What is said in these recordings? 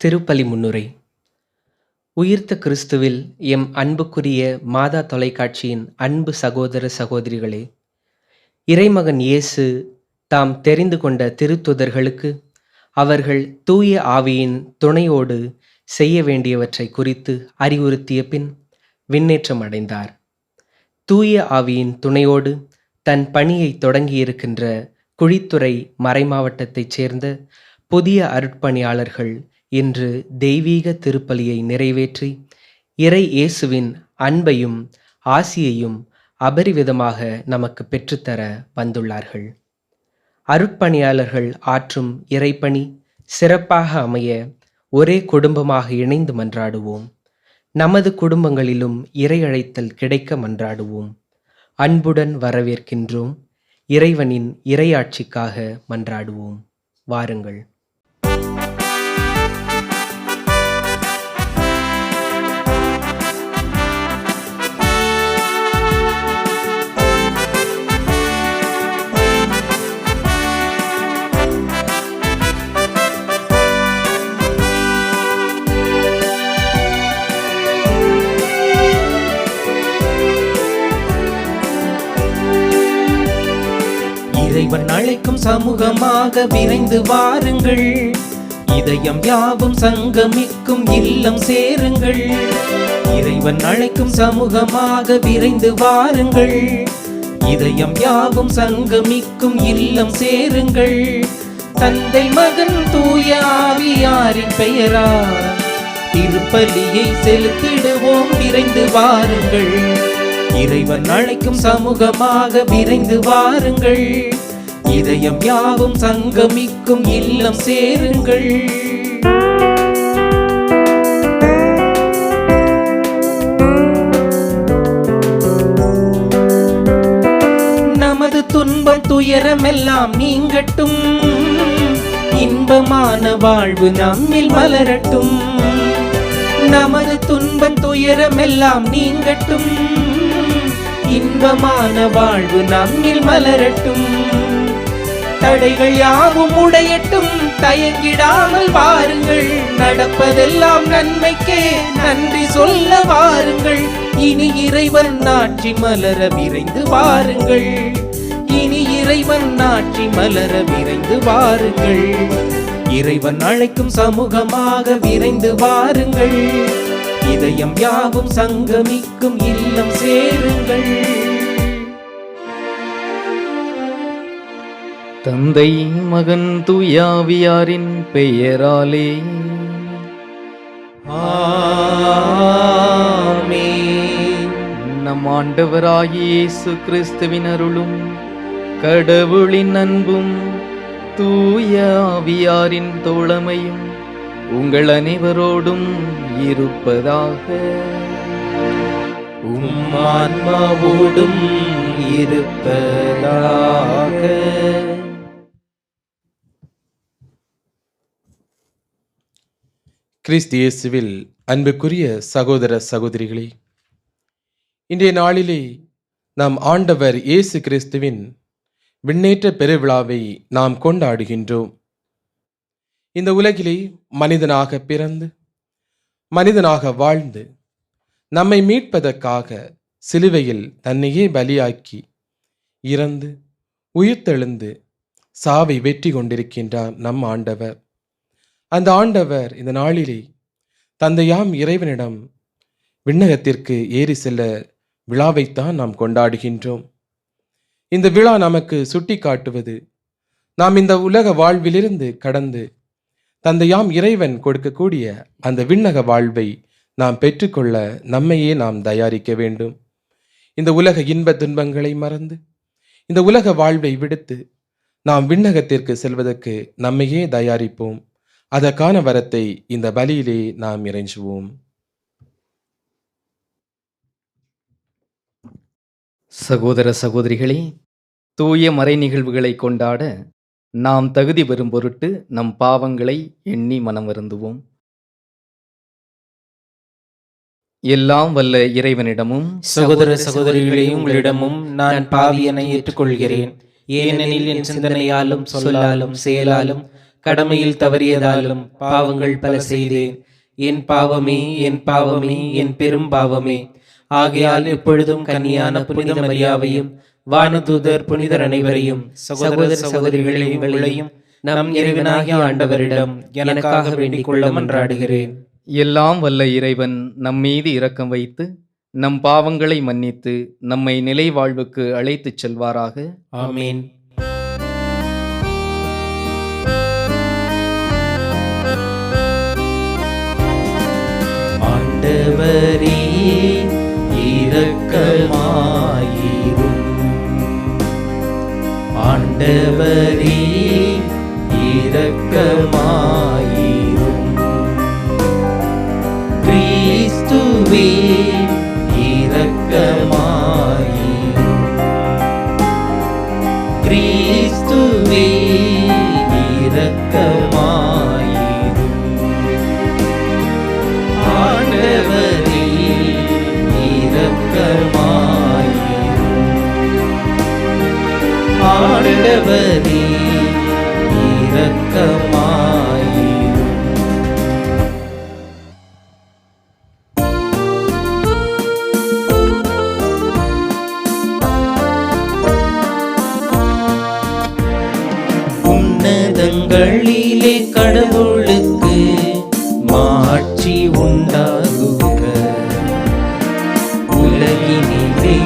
திருப்பலி முன்னுரை. உயிர்த்த கிறிஸ்துவில் எம் அன்புக்குரிய மாதா தொலைக்காட்சியின் அன்பு சகோதர சகோதரிகளே, இறைமகன் இயேசு தாம் தெரிந்து கொண்ட திருத்துதர்களுக்கு அவர்கள் தூய ஆவியின் துணையோடு செய்ய வேண்டியவற்றை குறித்து அறிவுறுத்திய பின் விண்ணேற்றம் அடைந்தார். தூய ஆவியின் துணையோடு தன் பணியை தொடங்கியிருக்கின்ற குழித்துறை மறைமாவட்டத்தைச் சேர்ந்த புதிய அருட்பணியாளர்கள் இன்று தெய்வீக திருப்பலியை நிறைவேற்றி இறை இயேசுவின் அன்பையும் ஆசியையும் அபரிவிதமாக நமக்கு பெற்றுத்தர வந்துள்ளார்கள். அருட்பணியாளர்கள் ஆற்றும் இறைப்பணி சிறப்பாக அமைய ஒரே குடும்பமாக இணைந்து மன்றாடுவோம். நமது குடும்பங்களிலும் இறை அழைத்தல் கிடைக்க மன்றாடுவோம். அன்புடன் வரவேற்கின்றோம். இறைவனின் இறையாட்சிக்காக மன்றாடுவோம். வாருங்கள். இறைவன் அழைக்கும் சமூகமாக விரைந்து வாருங்கள். இதயம் யாவும் சங்கமிக்கும் இல்லம் சேருங்கள். இறைவன் அழைக்கும் சமூகமாக விரைந்து வாருங்கள். இதயம் யாவும் சங்கமிக்கும் இல்லம் சேருங்கள். தந்தை மகன் தூய ஆவியாரின் பெயரால் திருப்பலியை செலுத்திடுவோம். விரைந்து வாருங்கள். இறைவன் அழைக்கும் சமூகமாக விரைந்து வாருங்கள். இதயம் யாவும் சங்கமிக்கும் இல்லம் சேருங்கள். நமது துன்பம் துயரமெல்லாம் நீங்கட்டும். இன்பமான வாழ்வு நம்மில் மலரட்டும். நமது துன்பம் துயரமெல்லாம் நீங்கட்டும். இன்பமான வாழ்வு நம்மில் மலரட்டும். தடைகள் யாவும் உடையட்டும். தயங்கிடாமல் வாருங்கள். நடப்பதெல்லாம் நன்மைக்கே நன்றி சொல்ல வாருங்கள். இனி இறைவன் ஆட்சி மலர விரைந்து வாருங்கள். இனி இறைவன் ஆட்சி மலர விரைந்து வாருங்கள். இறைவன் அழைக்கும் சமூகமாக விரைந்து வாருங்கள். இதயம் யாவும் சங்கமிக்கும் இல்லம் சேருங்கள். தந்தை மகன் தூயாவியாரின் பெயராலே ஆமென். நம் ஆண்டவராகிய இயேசு கிறிஸ்துவின் அருளும் கடவுளின் அன்பும் தூய ஆவியாரின் தோழமையும் உங்கள் அனைவரோடும் இருப்பதாக. ஆன்மாவோடும் இருப்பதாக. கிறிஸ்து இயேசுவில் அன்புக்குரிய சகோதர சகோதரிகளே, இன்றைய நாளிலே நாம் ஆண்டவர் இயேசு கிறிஸ்துவின் விண்ணேற்ற பெருவிழாவை நாம் கொண்டாடுகின்றோம். இந்த உலகிலே மனிதனாக பிறந்து மனிதனாக வாழ்ந்து நம்மை மீட்பதற்காக சிலுவையில் தன்னையே பலியாக்கி இறந்து உயிர்த்தெழுந்து சாவை வெற்றி கொண்டிருக்கின்றார் நம் ஆண்டவர். அந்த ஆண்டவர் இந்த நாளிலே தந்தையாம் இறைவனிடம் விண்ணகத்திற்கு ஏறி செல்ல விழாவைத்தான் நாம் கொண்டாடுகின்றோம். இந்த விழா நமக்கு சுட்டி காட்டுவது, நாம் இந்த உலக வாழ்விலிருந்து கடந்து தந்தையாம் இறைவன் கொடுக்கக்கூடிய அந்த விண்ணக வாழ்வை நாம் பெற்றுக்கொள்ள நம்மையே நாம் தயாரிக்க வேண்டும். இந்த உலக இன்ப துன்பங்களை மறந்து இந்த உலக வாழ்வை விடுத்து நாம் விண்ணகத்திற்கு செல்வதற்கு நம்மையே தயாரிப்போம். அதற்கான வரத்தை இந்த பலியிலே நாம் இறைஞ்சுவோம். சகோதர சகோதரிகளே, தூய மறை நிகழ்வுகளை கொண்டாட நாம் தகுதி பெறும் பொருட்டு நம் பாவங்களை எண்ணி மனம் வருந்துவோம். எல்லாம் வல்ல இறைவனிடமும் சகோதர சகோதரிகளே, உங்களிடமும் நான் பாவியனை ஏற்றுக்கொள்கிறேன். ஏனெனில் என் சிந்தனையாலும் சொல்லாலும் செயலாலும் கடமையில் தவறியதாலும் பாவங்கள் பல செய்தேன். என் பாவமே, என் பாவமே, என் பெரும் பாவமே. ஆகையால் எப்பொழுதும் கன்னியான புனித மரியாவையும் வானதூதர் புனிதர் அனைவரையும் சகோதர சகோதரிகளையும் உங்களையும் நம் இறைவனாகிய ஆண்டவரிடம் எனக்காக வேண்டிக் கொள்ள மன்றாடுகிறேன். எல்லாம் வல்ல இறைவன் நம்மீது இரக்கம் வைத்து நம் பாவங்களை மன்னித்து நம்மை நிலை வாழ்வுக்கு அழைத்துச் செல்வாராக. ஆமீன். ஆண்டவரே இரக்கமாயிரும். ஆண்டவரே இரக்கமாயிரும். கிறிஸ்துவே இரக்கமாயிரும். கிறிஸ்துவே இரக்கமாயிரும். ஆண்டவரே இரக்கமாயிரும். ஆண்டவரே இரக்கமாயிரும். உன்னதங்களிலே கடவுளுக்கு மாட்சி உண்டாகுக. உலகினிலே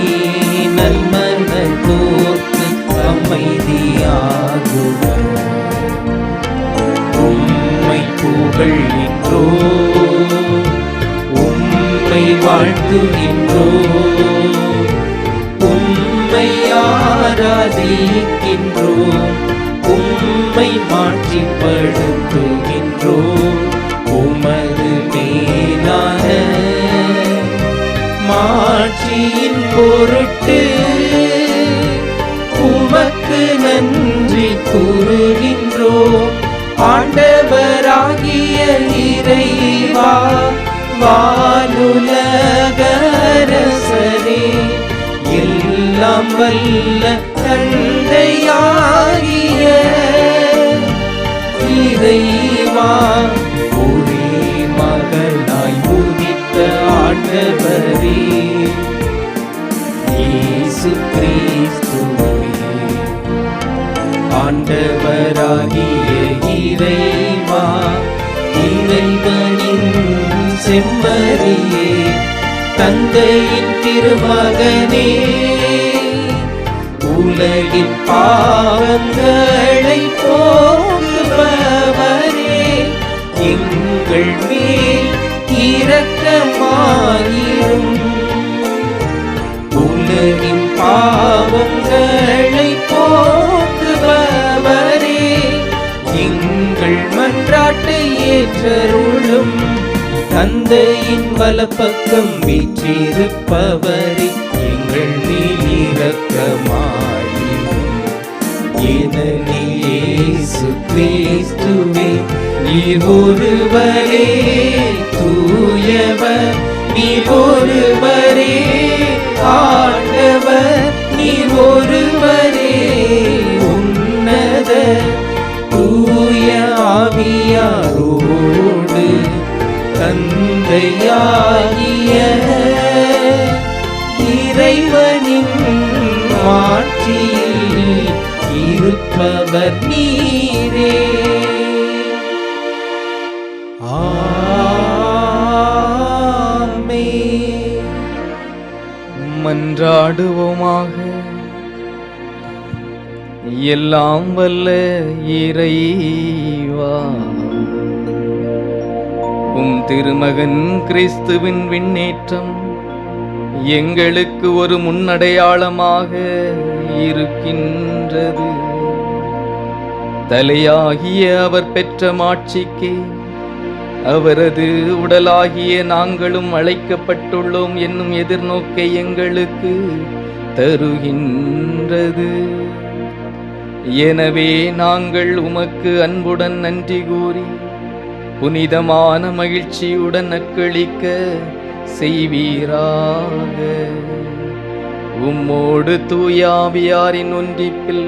நல்மனத்தோர்க்கு அமைதியாகுக. உம்மை புகழ்கின்றோ, உம்மை வாழ்த்துகின்றோ, உம்மை ஆராதிக்கின்றோ, உம்மை மாட்சிப்படுத்துகின்றோ. உமது மேலான மாட்சியின் பொருட்டு உமக்கு நன்றி கூறுகின்றோம். ஆண்டவராகிய இறைவா, வானுலக அரசரே, எல்லாம் வல்ல தந்தையாகிய இறைவா, ஒரே மகனாய் உதித்த ஆண்டவரே இயேசு கிறிஸ்துவே, ஆண்டவராகிய இறைவா, இறைவனின் செம்மறியே, தந்தையின் திருமகனே, உலகின் பாவங்களை போக்குபவரே, எங்கள் மேல் இரக்கமாயிரும். உலகின் பாவங்களை போக்குபவரே, எங்கள் மன்றாட்டை ஏற்றருளும். தந்தையின் வலப்பக்கம் வீற்றிருப்பவரே, எங்கள் மேல் இரக்கமாயிரும். ஏனெனில் இயேசு கிறிஸ்துவே, நீர் ஒருவரே தூயவர், நீர் ஒருவரே ஆண்டவர், நீர் ஒருவரே உன்னத தூய ஆவியாரோடு தந்தையாகிய இறைவனின் மாட்சியில் இருப்பவர் நீரே. ஆமென். மன்றாடுவோமாக. எல்லாம் வல்ல இறைவா, உம் திருமகன் கிறிஸ்துவின் விண்ணேற்றம் எங்களுக்கு ஒரு முன்னடையாளமாக இருக்கின்றது. தலையாகிய அவர் பெற்ற மாட்சிக்கு அவரது உடலாகிய நாங்களும் அழைக்கப்பட்டுள்ளோம் என்னும் எதிர்நோக்கை எங்களுக்கு தருகின்றது. எனவே நாங்கள் உமக்கு அன்புடன் நன்றி கூறி புனிதமான மகிழ்ச்சியுடன் அக்களிக்க செய்வீராக. உம்மோடு தூயாவியாரின் ஒன்றிப்பில்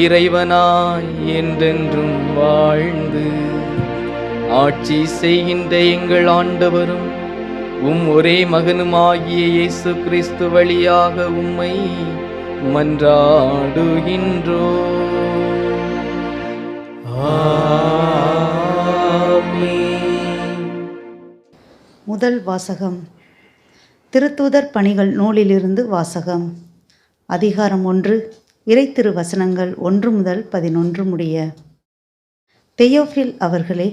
இறைவனாய் என்றென்றும் வாழ்ந்து ஆட்சி செய்கின்ற எங்கள் ஆண்டவரும் ஒரே மகனுமாகிய இயேசு கிறிஸ்து வழியாக உம்மை மன்றாடுகின்றோ. முதல் வாசகம். திருத்தூதர் பணிகள் நூலிலிருந்து வாசகம். அதிகாரம் 1. இறைத்திரு வசனங்கள் 1 முதல் 11 முடிய. தெயோஃபில் அவர்களே,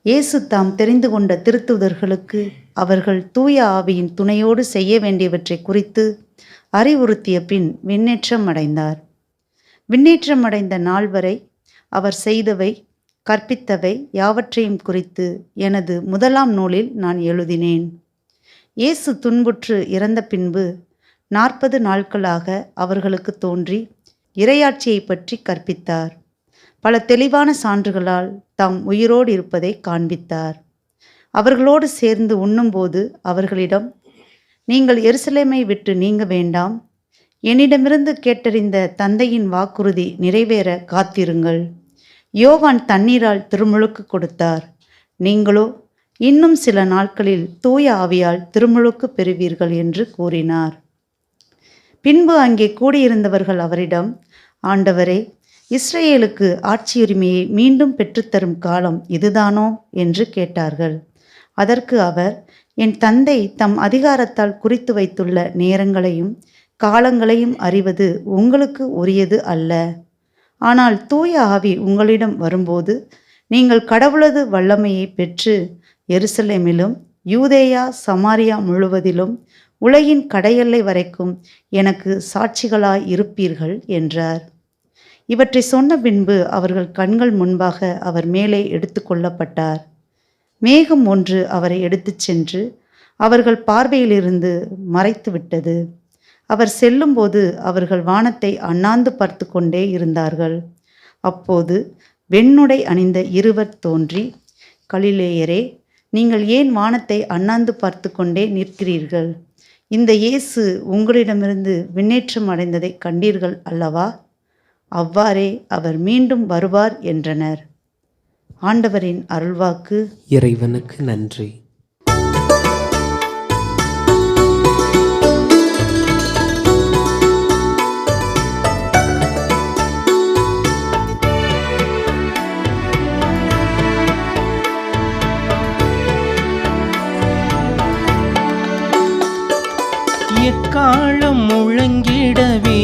இயேசு தாம் தெரிந்து கொண்ட திருத்தூதர்களுக்கு அவர்கள் தூய ஆவியின் துணையோடு செய்ய வேண்டியவற்றை குறித்து அறிவுறுத்திய பின் விண்ணேற்றம் அடைந்தார். விண்ணேற்றம் அடைந்த நாள் வரை அவர் செய்தவை கற்பித்தவை யாவற்றையும் குறித்து எனது முதலாம் நூலில் நான் எழுதினேன். இயேசு துன்புற்று இறந்த பின்பு 40 நாட்களாக அவர்களுக்கு தோன்றி இறையாட்சியை பற்றி கற்பித்தார். பல தெளிவான சான்றுகளால் தாம் உயிரோடு இருப்பதை காண்பித்தார். அவர்களோடு சேர்ந்து உண்ணும்போது அவர்களிடம், நீங்கள் எருசலேமை விட்டு நீங்க வேண்டாம், என்னிடமிருந்து கேட்டறிந்த தந்தையின் வாக்குறுதி நிறைவேற காத்திருங்கள். யோவான் தண்ணீரால் திருமுழுக்கு கொடுத்தார், நீங்களோ இன்னும் சில நாட்களில் தூய ஆவியால் திருமுழுக்கு பெறுவீர்கள் என்று கூறினார். பின்பு அங்கே கூடியிருந்தவர்கள் அவரிடம், ஆண்டவரே, இஸ்ரேலுக்கு ஆட்சியுரிமையை மீண்டும் பெற்றுத்தரும் காலம் இதுதானோ என்று கேட்டார்கள். அதற்கு அவர், என் தந்தை தம் அதிகாரத்தால் குறித்து வைத்துள்ள நேரங்களையும் காலங்களையும் அறிவது உங்களுக்கு உரியது அல்ல. ஆனால் தூய ஆவி உங்களிடம் வரும்போது நீங்கள் கடவுளது வல்லமையை பெற்று எருசலேமிலும் யூதேயா சமாரியா முழுவதிலும் உலகின் கடையெல்லை வரைக்கும் எனக்கு சாட்சிகளாய் இருப்பீர்கள் என்றார். இவற்றை சொன்ன பின்பு அவர்கள் கண்கள் முன்பாக அவர் மேலே எடுத்து கொள்ளப்பட்டார். மேகம் ஒன்று அவரை எடுத்துச் சென்று அவர்கள் பார்வையிலிருந்து மறைத்துவிட்டது. அவர் செல்லும்போது அவர்கள் வானத்தை அண்ணாந்து பார்த்து கொண்டே இருந்தார்கள். அப்போது வெண்ணுடை அணிந்த இருவர் தோன்றி, கலிலேயரே, நீங்கள் ஏன் வானத்தை அண்ணாந்து பார்த்து கொண்டே நிற்கிறீர்கள்? இந்த இயேசு உங்களிடமிருந்து விண்ணேற்றம் அடைந்ததை கண்டீர்கள் அல்லவா? அவ்வாறே அவர் மீண்டும் வருவார் என்றனர். ஆண்டவரின் அருள்வாக்கு. இறைவனுக்கு நன்றி. எக்காலம் முழங்கிடவே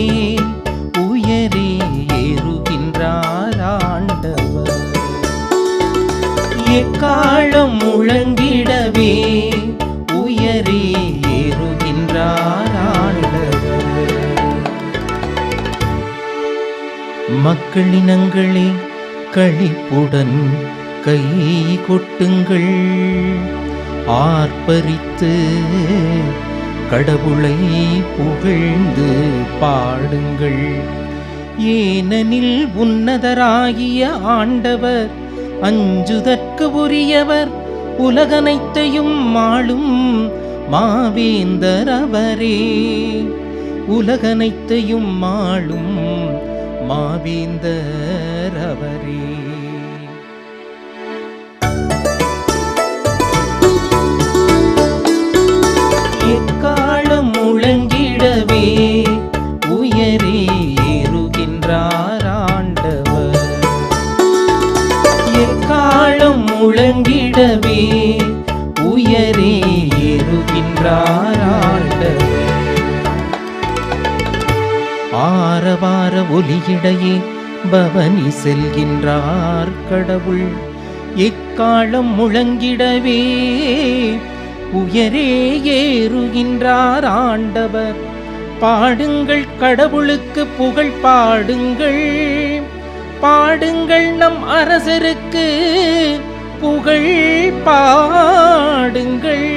உயரே ஏறுகின்றார் ஆண்டவர். எக்காலம் முழங்கிடவே உயரே ஏறுகின்றார் ஆண்டவர். மக்களினங்களே, களிப்புடன் கை கொட்டுங்கள், ஆர்ப்பரித்து கடவுளை புகழ்ந்து பாடுங்கள். ஏனெனில் உன்னதராகிய ஆண்டவர் அஞ்சுதற்கு உரியவர், உலகனைத்தையும் ஆளும் மாவேந்தர் அவரே. உலகனைத்தையும் ஆளும் மாவேந்தர் அவரே. எக்காலம் முழங்கிடவே உயரே ஏறுகின்றார் ஆண்டவர். எக்காலம் முழங்கிடவே உயரே ஏறுகின்றார் ஆண்டவர். ஆரவார ஒலியிடையே பவனி செல்கின்றார் கடவுள். எக்காலம் முழங்கிடவே உயரே ஏறுகின்றார் ஆண்டவர். பாடுங்கள், கடவுளுக்கு புகழ் பாடுங்கள். பாடுங்கள், நம் அரசருக்கு புகழ் பாடுங்கள்.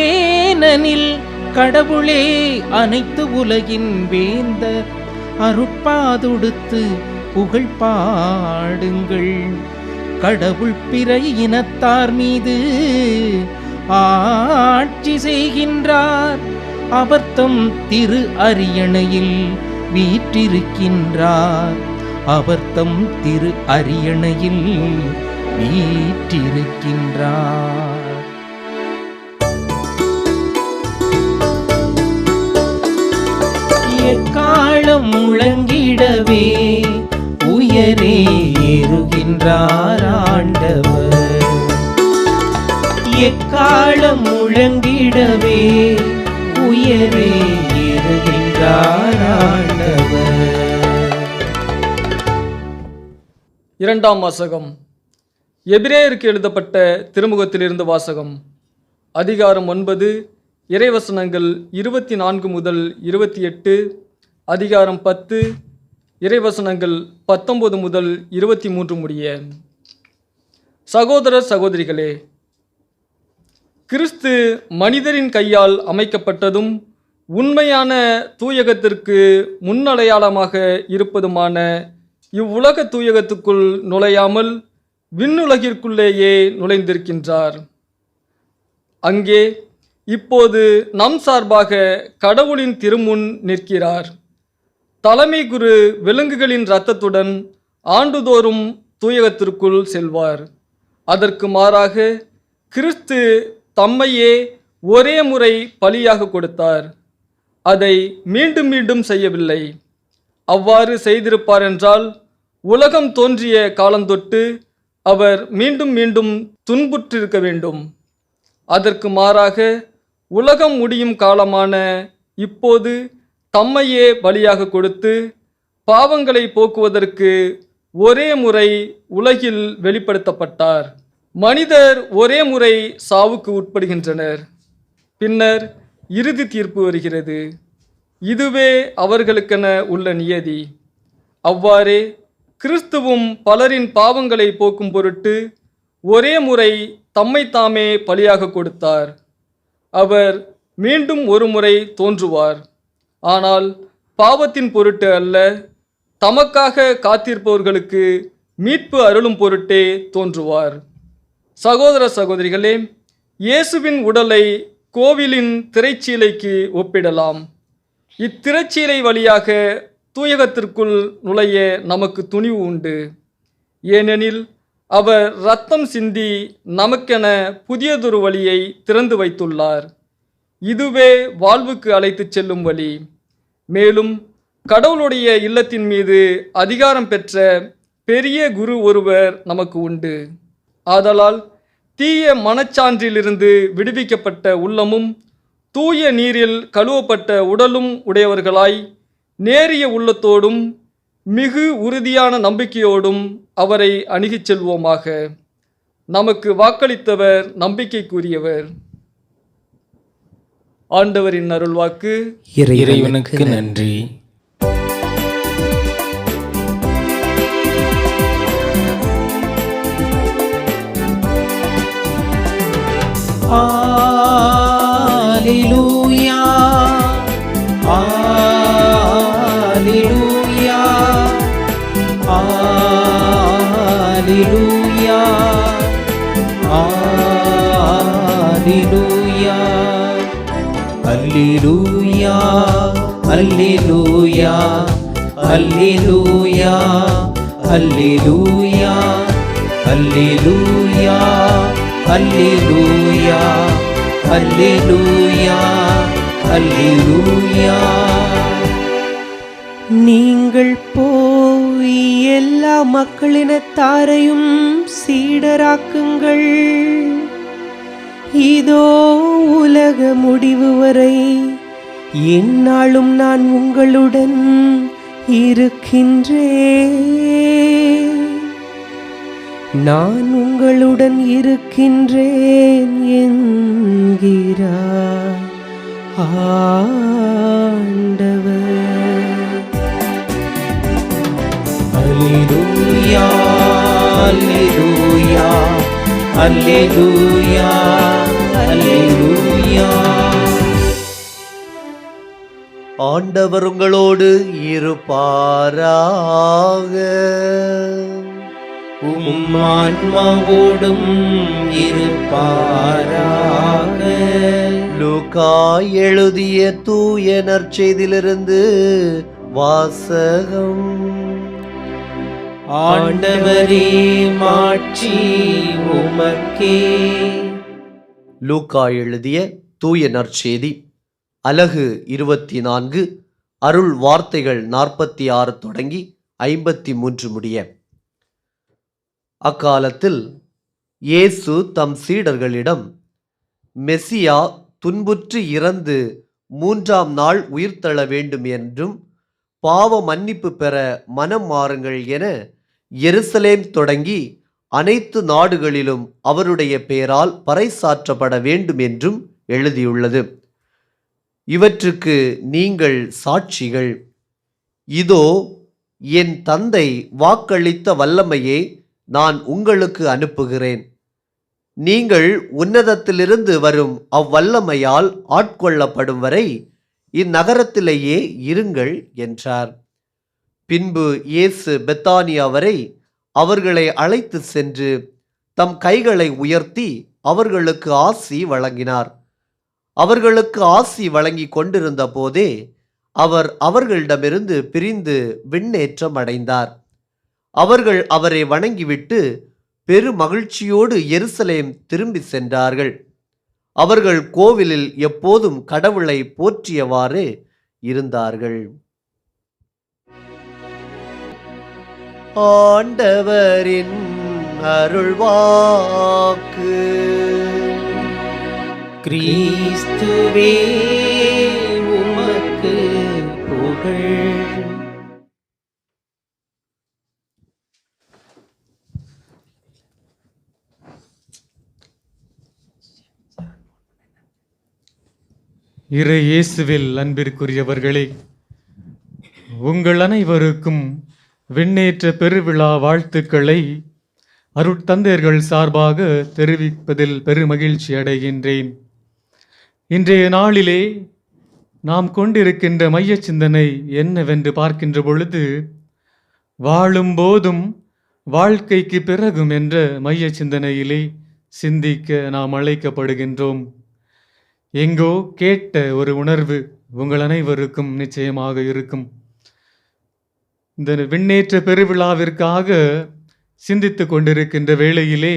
ஏனெனில் கடவுளே அனைத்து உலகின் வேந்தர். அருட்பாதொடுத்து புகழ் பாடுங்கள். கடவுள் பிற இனத்தார் மீது ஆட்சி செய்கின்றார். அவர் தம் திரு அரியணையில் வீற்றிருக்கின்றார். அவர் தம் திரு அரியணையில் வீற்றிருக்கின்றார். எக்காலம் முழங்கிடவே உயரே ஏறுகின்றார் ஆண்டவர். எக்காலம் முழங்கிடவே உயரே ஏறுகின்றார் ஆண்டவர். இரண்டாம் வாசகம். எபிரேயருக்கு எழுதப்பட்ட திருமுகத்திலிருந்து வாசகம். அதிகாரம் 9, இறைவசனங்கள் 24 முதல் 28, அதிகாரம் 10, இறைவசனங்கள் 19 முதல் 23 முடிய. சகோதர சகோதரிகளே, கிறிஸ்து மனிதரின் கையால் அமைக்கப்பட்டதும் உண்மையான தூயகத்திற்கு முன்னடையாளமாக இருப்பதுமான இவ்வுலக தூயகத்துக்குள் நுழையாமல் விண்ணுலகிற்குள்ளேயே நுழைந்திருக்கின்றார். அங்கே இப்போது நம் சார்பாக கடவுளின் திருமுன் நிற்கிறார். தலைமை குரு விலங்குகளின் இரத்தத்துடன் ஆண்டுதோறும் தூயகத்திற்குள் செல்வார். அதற்கு மாறாக கிறிஸ்து தம்மையே ஒரே முறை பலியாக கொடுத்தார். அதை மீண்டும் மீண்டும் செய்யவில்லை. அவ்வாறு செய்திருப்பார் என்றால் உலகம் தோன்றிய காலந்தொட்டு அவர் மீண்டும் மீண்டும் துன்புற்றிருக்க வேண்டும். அதற்கு மாறாக உலகம் முடியும் காலமான இப்போது தம்மையே பலியாக கொடுத்து பாவங்களை போக்குவதற்கு ஒரே முறை உலகில் வெளிப்படுத்தப்பட்டார். மனிதர் ஒரே முறை சாவுக்கு உட்படுகின்றனர். பின்னர் இறுதி தீர்ப்பு வருகிறது. இதுவே அவர்களுக்கென உள்ள நியதி. அவ்வாறே கிறிஸ்துவும் பலரின் பாவங்களை போக்கும் பொருட்டு ஒரே முறை தம்மைத்தாமே பலியாக கொடுத்தார். அவர் மீண்டும் ஒரு முறை தோன்றுவார். ஆனால் பாவத்தின் பொருட்டு அல்ல, தமக்காக காத்திருப்பவர்களுக்கு மீட்பு அருளும் பொருட்டே தோன்றுவார். சகோதர சகோதரிகளே, இயேசுவின் உடலை கோவிலின் திரைச்சீலைக்கு ஒப்பிடலாம். இத்திரைச்சீலை வழியாக தூயகத்திற்குள் நுழைய நமக்கு துணிவு உண்டு. ஏனெனில் அவர் இரத்தம் சிந்தி நமக்கென புதியதொரு வழியை திறந்து வைத்துள்ளார். இதுவே வாழ்வுக்கு அழைத்துச் செல்லும் வழி. மேலும் கடவுளுடைய இல்லத்தின் மீது அதிகாரம் பெற்ற பெரிய குரு ஒருவர் நமக்கு உண்டு. ஆதலால் தீய மனச்சான்றிலிருந்து விடுவிக்கப்பட்ட உள்ளமும் தூய நீரில் கழுவப்பட்ட உடலும் உடையவர்களாய் நேரிய உள்ளத்தோடும் மிகு உறுதியான நம்பிக்கையோடும் அவரை அணுகிச் செல்வோமாக. நமக்கு வாக்களித்தவர் நம்பிக்கைக்குரியவர். ஆண்டவரின் அருள்வாக்கு. இறைவனுக்கு நன்றி. Alleluia, Alleluia, Alleluia, Alleluia, Alleluia, Alleluia, Alleluia, Alleluia, Alleluia, Alleluia, Alleluia, Alleluia. நீங்கள் போய் எல்லா மக்களினத்தாரையும் சீடராக்குங்கள். இதோ உலக முடிவு வரை எந்நாளும் நான் உங்களுடன் இருக்கின்றேன். நான் உங்களுடன் இருக்கின்றேன் என்கிறார் ஆண்டவர். அல்லேலூயா, அல்லேலூயா, அல்லேலூயா, அல்லேலூயா. ஆண்டவர் உங்களோடு இருப்பாராக. உம் ஆன்மாவோடும் இருப்பாராக. லூக்கா எழுதிய தூய நற்செய்தியிலிருந்து வாசகம். ஆண்டவரே மாட்சி உமக்கே. லூக்கா எழுதிய தூய நற்செய்தி அலகு 24, அருள் வார்த்தைகள் 46 தொடங்கி 53 முடிய. அக்காலத்தில் இயேசு தம் சீடர்களிடம், மெசியா துன்புற்று இறந்து 3ஆம் நாள் உயிர்த்தெழ வேண்டும் என்றும் பாவ மன்னிப்பு பெற மனம் மாறுங்கள் என எருசலேம் தொடங்கி அனைத்து நாடுகளிலும் அவருடைய பெயரால் பறைசாற்றப்பட வேண்டும் என்றும் எழுதியுள்ளது. இவற்றுக்கு நீங்கள் சாட்சிகள். இதோ என் தந்தை வாக்களித்த வல்லமையை நான் உங்களுக்கு அனுப்புகிறேன். நீங்கள் உன்னதத்திலிருந்து வரும் அவ்வல்லமையால் ஆட்கொள்ளப்படும் வரை இந்நகரத்திலேயே இருங்கள் என்றார். பின்பு இயேசு பெத்தானியா வரை அவர்களை அழைத்து சென்று தம் கைகளை உயர்த்தி அவர்களுக்கு ஆசி வழங்கினார். அவர்களுக்கு ஆசி வழங்கி கொண்டிருந்த போதே அவர் அவர்களிடமிருந்து பிரிந்து விண்ணேற்றம் அடைந்தார். அவர்கள் அவரை வணங்கிவிட்டு பெரு மகிழ்ச்சியோடு எருசலேம் திரும்பி சென்றார்கள். அவர்கள் கோவிலில் எப்போதும் கடவுளை போற்றியவாறு இருந்தார்கள். ஆண்டவரின் அருள்வாக்கு. கிறிஸ்துவே உமக்கு புகழ். இறை இயேசுவில் அன்பிற்குரியவர்களே, உங்கள் அனைவருக்கும் விண்ணேற்ற பெருவிழா வாழ்த்துக்களை அருட்தந்தையர்கள் சார்பாக தெரிவிப்பதில் பெருமகிழ்ச்சி அடைகின்றேன். இன்றைய நாளிலே நாம் கொண்டிருக்கின்ற மைய சிந்தனை என்னவென்று பார்க்கின்ற பொழுது, வாழும் வாழ்க்கைக்கு பிறகும் என்ற மைய சிந்தனையிலே சிந்திக்க நாம் அழைக்கப்படுகின்றோம். எங்கோ கேட்ட ஒரு உணர்வு உங்கள் அனைவருக்கும் நிச்சயமாக இருக்கும். இந்த விண்ணேற்ற பெருவிழாவிற்காக சிந்தித்து கொண்டிருக்கின்ற வேளையிலே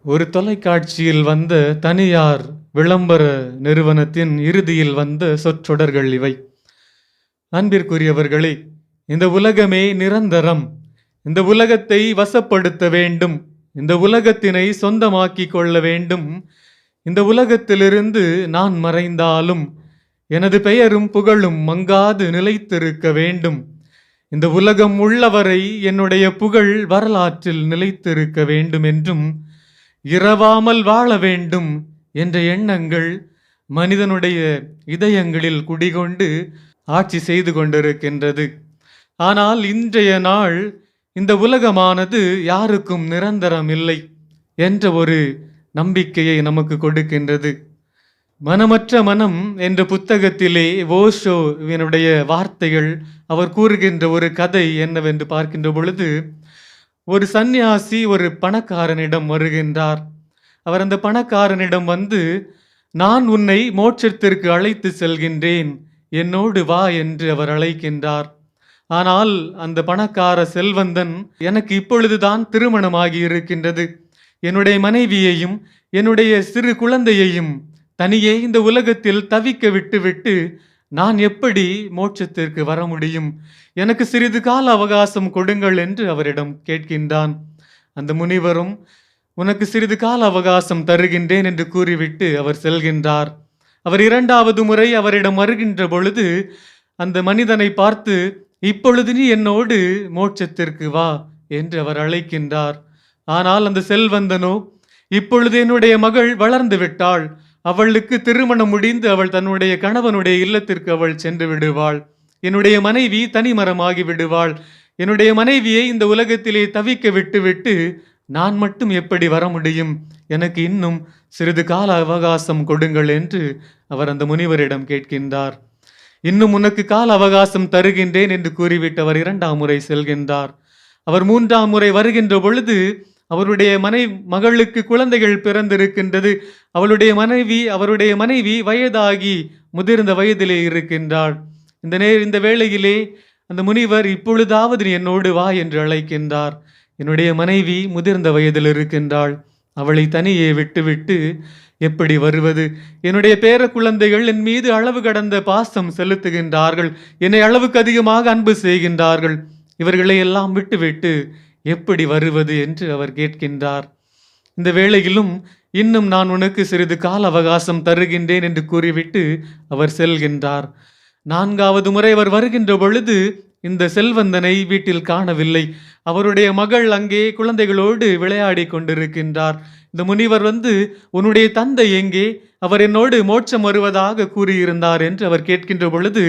ஒரு தொலைக்காட்சியில் வந்த தனியார் விளம்பர நிறுவனத்தின் இறுதியில் வந்த சொற்றொடர்கள் இவை. அன்பிற்குரியவர்களே, இந்த உலகமே நிரந்தரம், இந்த உலகத்தை வசப்படுத்த வேண்டும், இந்த உலகத்தினை சொந்தமாக்கி கொள்ள வேண்டும், இந்த உலகத்திலிருந்து நான் மறைந்தாலும் எனது பெயரும் புகழும் மங்காது நிலைத்திருக்க வேண்டும், இந்த உலகம் உள்ளவரை என்னுடைய புகழ் வரலாற்றில் நிலைத்திருக்க வேண்டும் என்றும், இரவாமல் வாழ வேண்டும் என்ற எண்ணங்கள் மனிதனுடைய இதயங்களில் குடிகொண்டு ஆட்சி செய்து கொண்டிருக்கின்றது. ஆனால் இன்றைய நாள் இந்த உலகமானது யாருக்கும் நிரந்தரம் இல்லை என்ற ஒரு நம்பிக்கையை நமக்கு கொடுக்கின்றது. மனமற்ற மனம் என்ற புத்தகத்திலே ஓஷோவினுடைய வார்த்தைகள், அவர் கூறுகின்ற ஒரு கதை என்னவென்று பார்க்கின்ற பொழுது, ஒரு சந்நியாசி ஒரு பணக்காரனிடம் வருகின்றார். அவர் அந்த பணக்காரனிடம் வந்து, நான் உன்னை மோட்சத்திற்கு அழைத்து செல்கின்றேன், என்னோடு வா என்று அவர் அழைக்கின்றார். ஆனால் அந்த பணக்கார செல்வந்தன், எனக்கு இப்பொழுதுதான் திருமணமாகி இருக்கின்றது, என்னுடைய மனைவியையும் என்னுடைய சிறு குழந்தையையும் தனியே இந்த உலகத்தில் தவிக்க விட்டுவிட்டு நான் எப்படி மோட்சத்திற்கு வர முடியும், எனக்கு சிறிது கால அவகாசம் கொடுங்கள் என்று அவரிடம் கேட்கின்றான். அந்த முனிவரும், உனக்கு சிறிது கால அவகாசம் தருகின்றேன் என்று கூறிவிட்டு அவர் செல்கின்றார். அவர் 2வது முறை அவரிடம் வருகின்ற பொழுது அந்த மனிதனை பார்த்து, இப்பொழுது நீ என்னோடு மோட்சத்திற்கு வா என்று அவர் அழைக்கின்றார். ஆனால் அந்த செல்வந்தனோ, இப்பொழுது என்னுடைய மகள் வளர்ந்து விட்டாள், அவளுக்கு திருமணம் முடிந்து அவள் தன்னுடைய கணவனுடைய இல்லத்திற்கு அவள் சென்று விடுவாள், என்னுடைய மனைவி தனிமரமாகி விடுவாள், என்னுடைய மனைவியை இந்த உலகத்திலே தவிக்க விட்டுவிட்டு நான் மட்டும் எப்படி வர முடியும், எனக்கு இன்னும் சிறிது கால அவகாசம் கொடுங்கள் என்று அவர் அந்த முனிவரிடம் கேட்கின்றார். இன்னும் உனக்கு கால அவகாசம் தருகின்றேன் என்று கூறிவிட்டு அவர் 2ஆம் முறை செல்கின்றார். அவர் 3ஆம் முறை வருகின்ற பொழுது அவருடைய மகளுக்கு குழந்தைகள் பிறந்திருக்கின்றது. அவருடைய மனைவி வயதாகி முதிர்ந்த வயதிலே இருக்கின்றாள். இந்த வேளையிலே அந்த முனிவர், இப்பொழுதாவது நீ என்னோடு வா என்று அழைக்கின்றார். என்னுடைய மனைவி முதிர்ந்த வயதில் இருக்கின்றாள், அவளை தனியே விட்டுவிட்டு எப்படி வருவது? என்னுடைய பேர குழந்தைகள் என் மீது அளவு கடந்த பாசம் செலுத்துகின்றார்கள், என்னை அளவுக்கு அதிகமாக அன்பு செய்கின்றார்கள், இவர்களை எல்லாம் விட்டுவிட்டு எப்படி வருவது என்று அவர் கேட்கின்றார். இந்த வேளையிலும் இன்னும் நான் உனக்கு சிறிது கால அவகாசம் தருகின்றேன் என்று கூறிவிட்டு அவர் செல்கின்றார். 4வது முறை அவர் வருகின்ற பொழுது இந்த செல்வந்தனை வீட்டில் காணவில்லை. அவருடைய மகள் அங்கே குழந்தைகளோடு விளையாடி கொண்டிருக்கின்றார். இந்த முனிவர் வந்து, உன்னுடைய தந்தை எங்கே? அவர் என்னோடு மோட்சம் வருவதாக கூறியிருந்தார் என்று அவர் கேட்கின்ற பொழுது,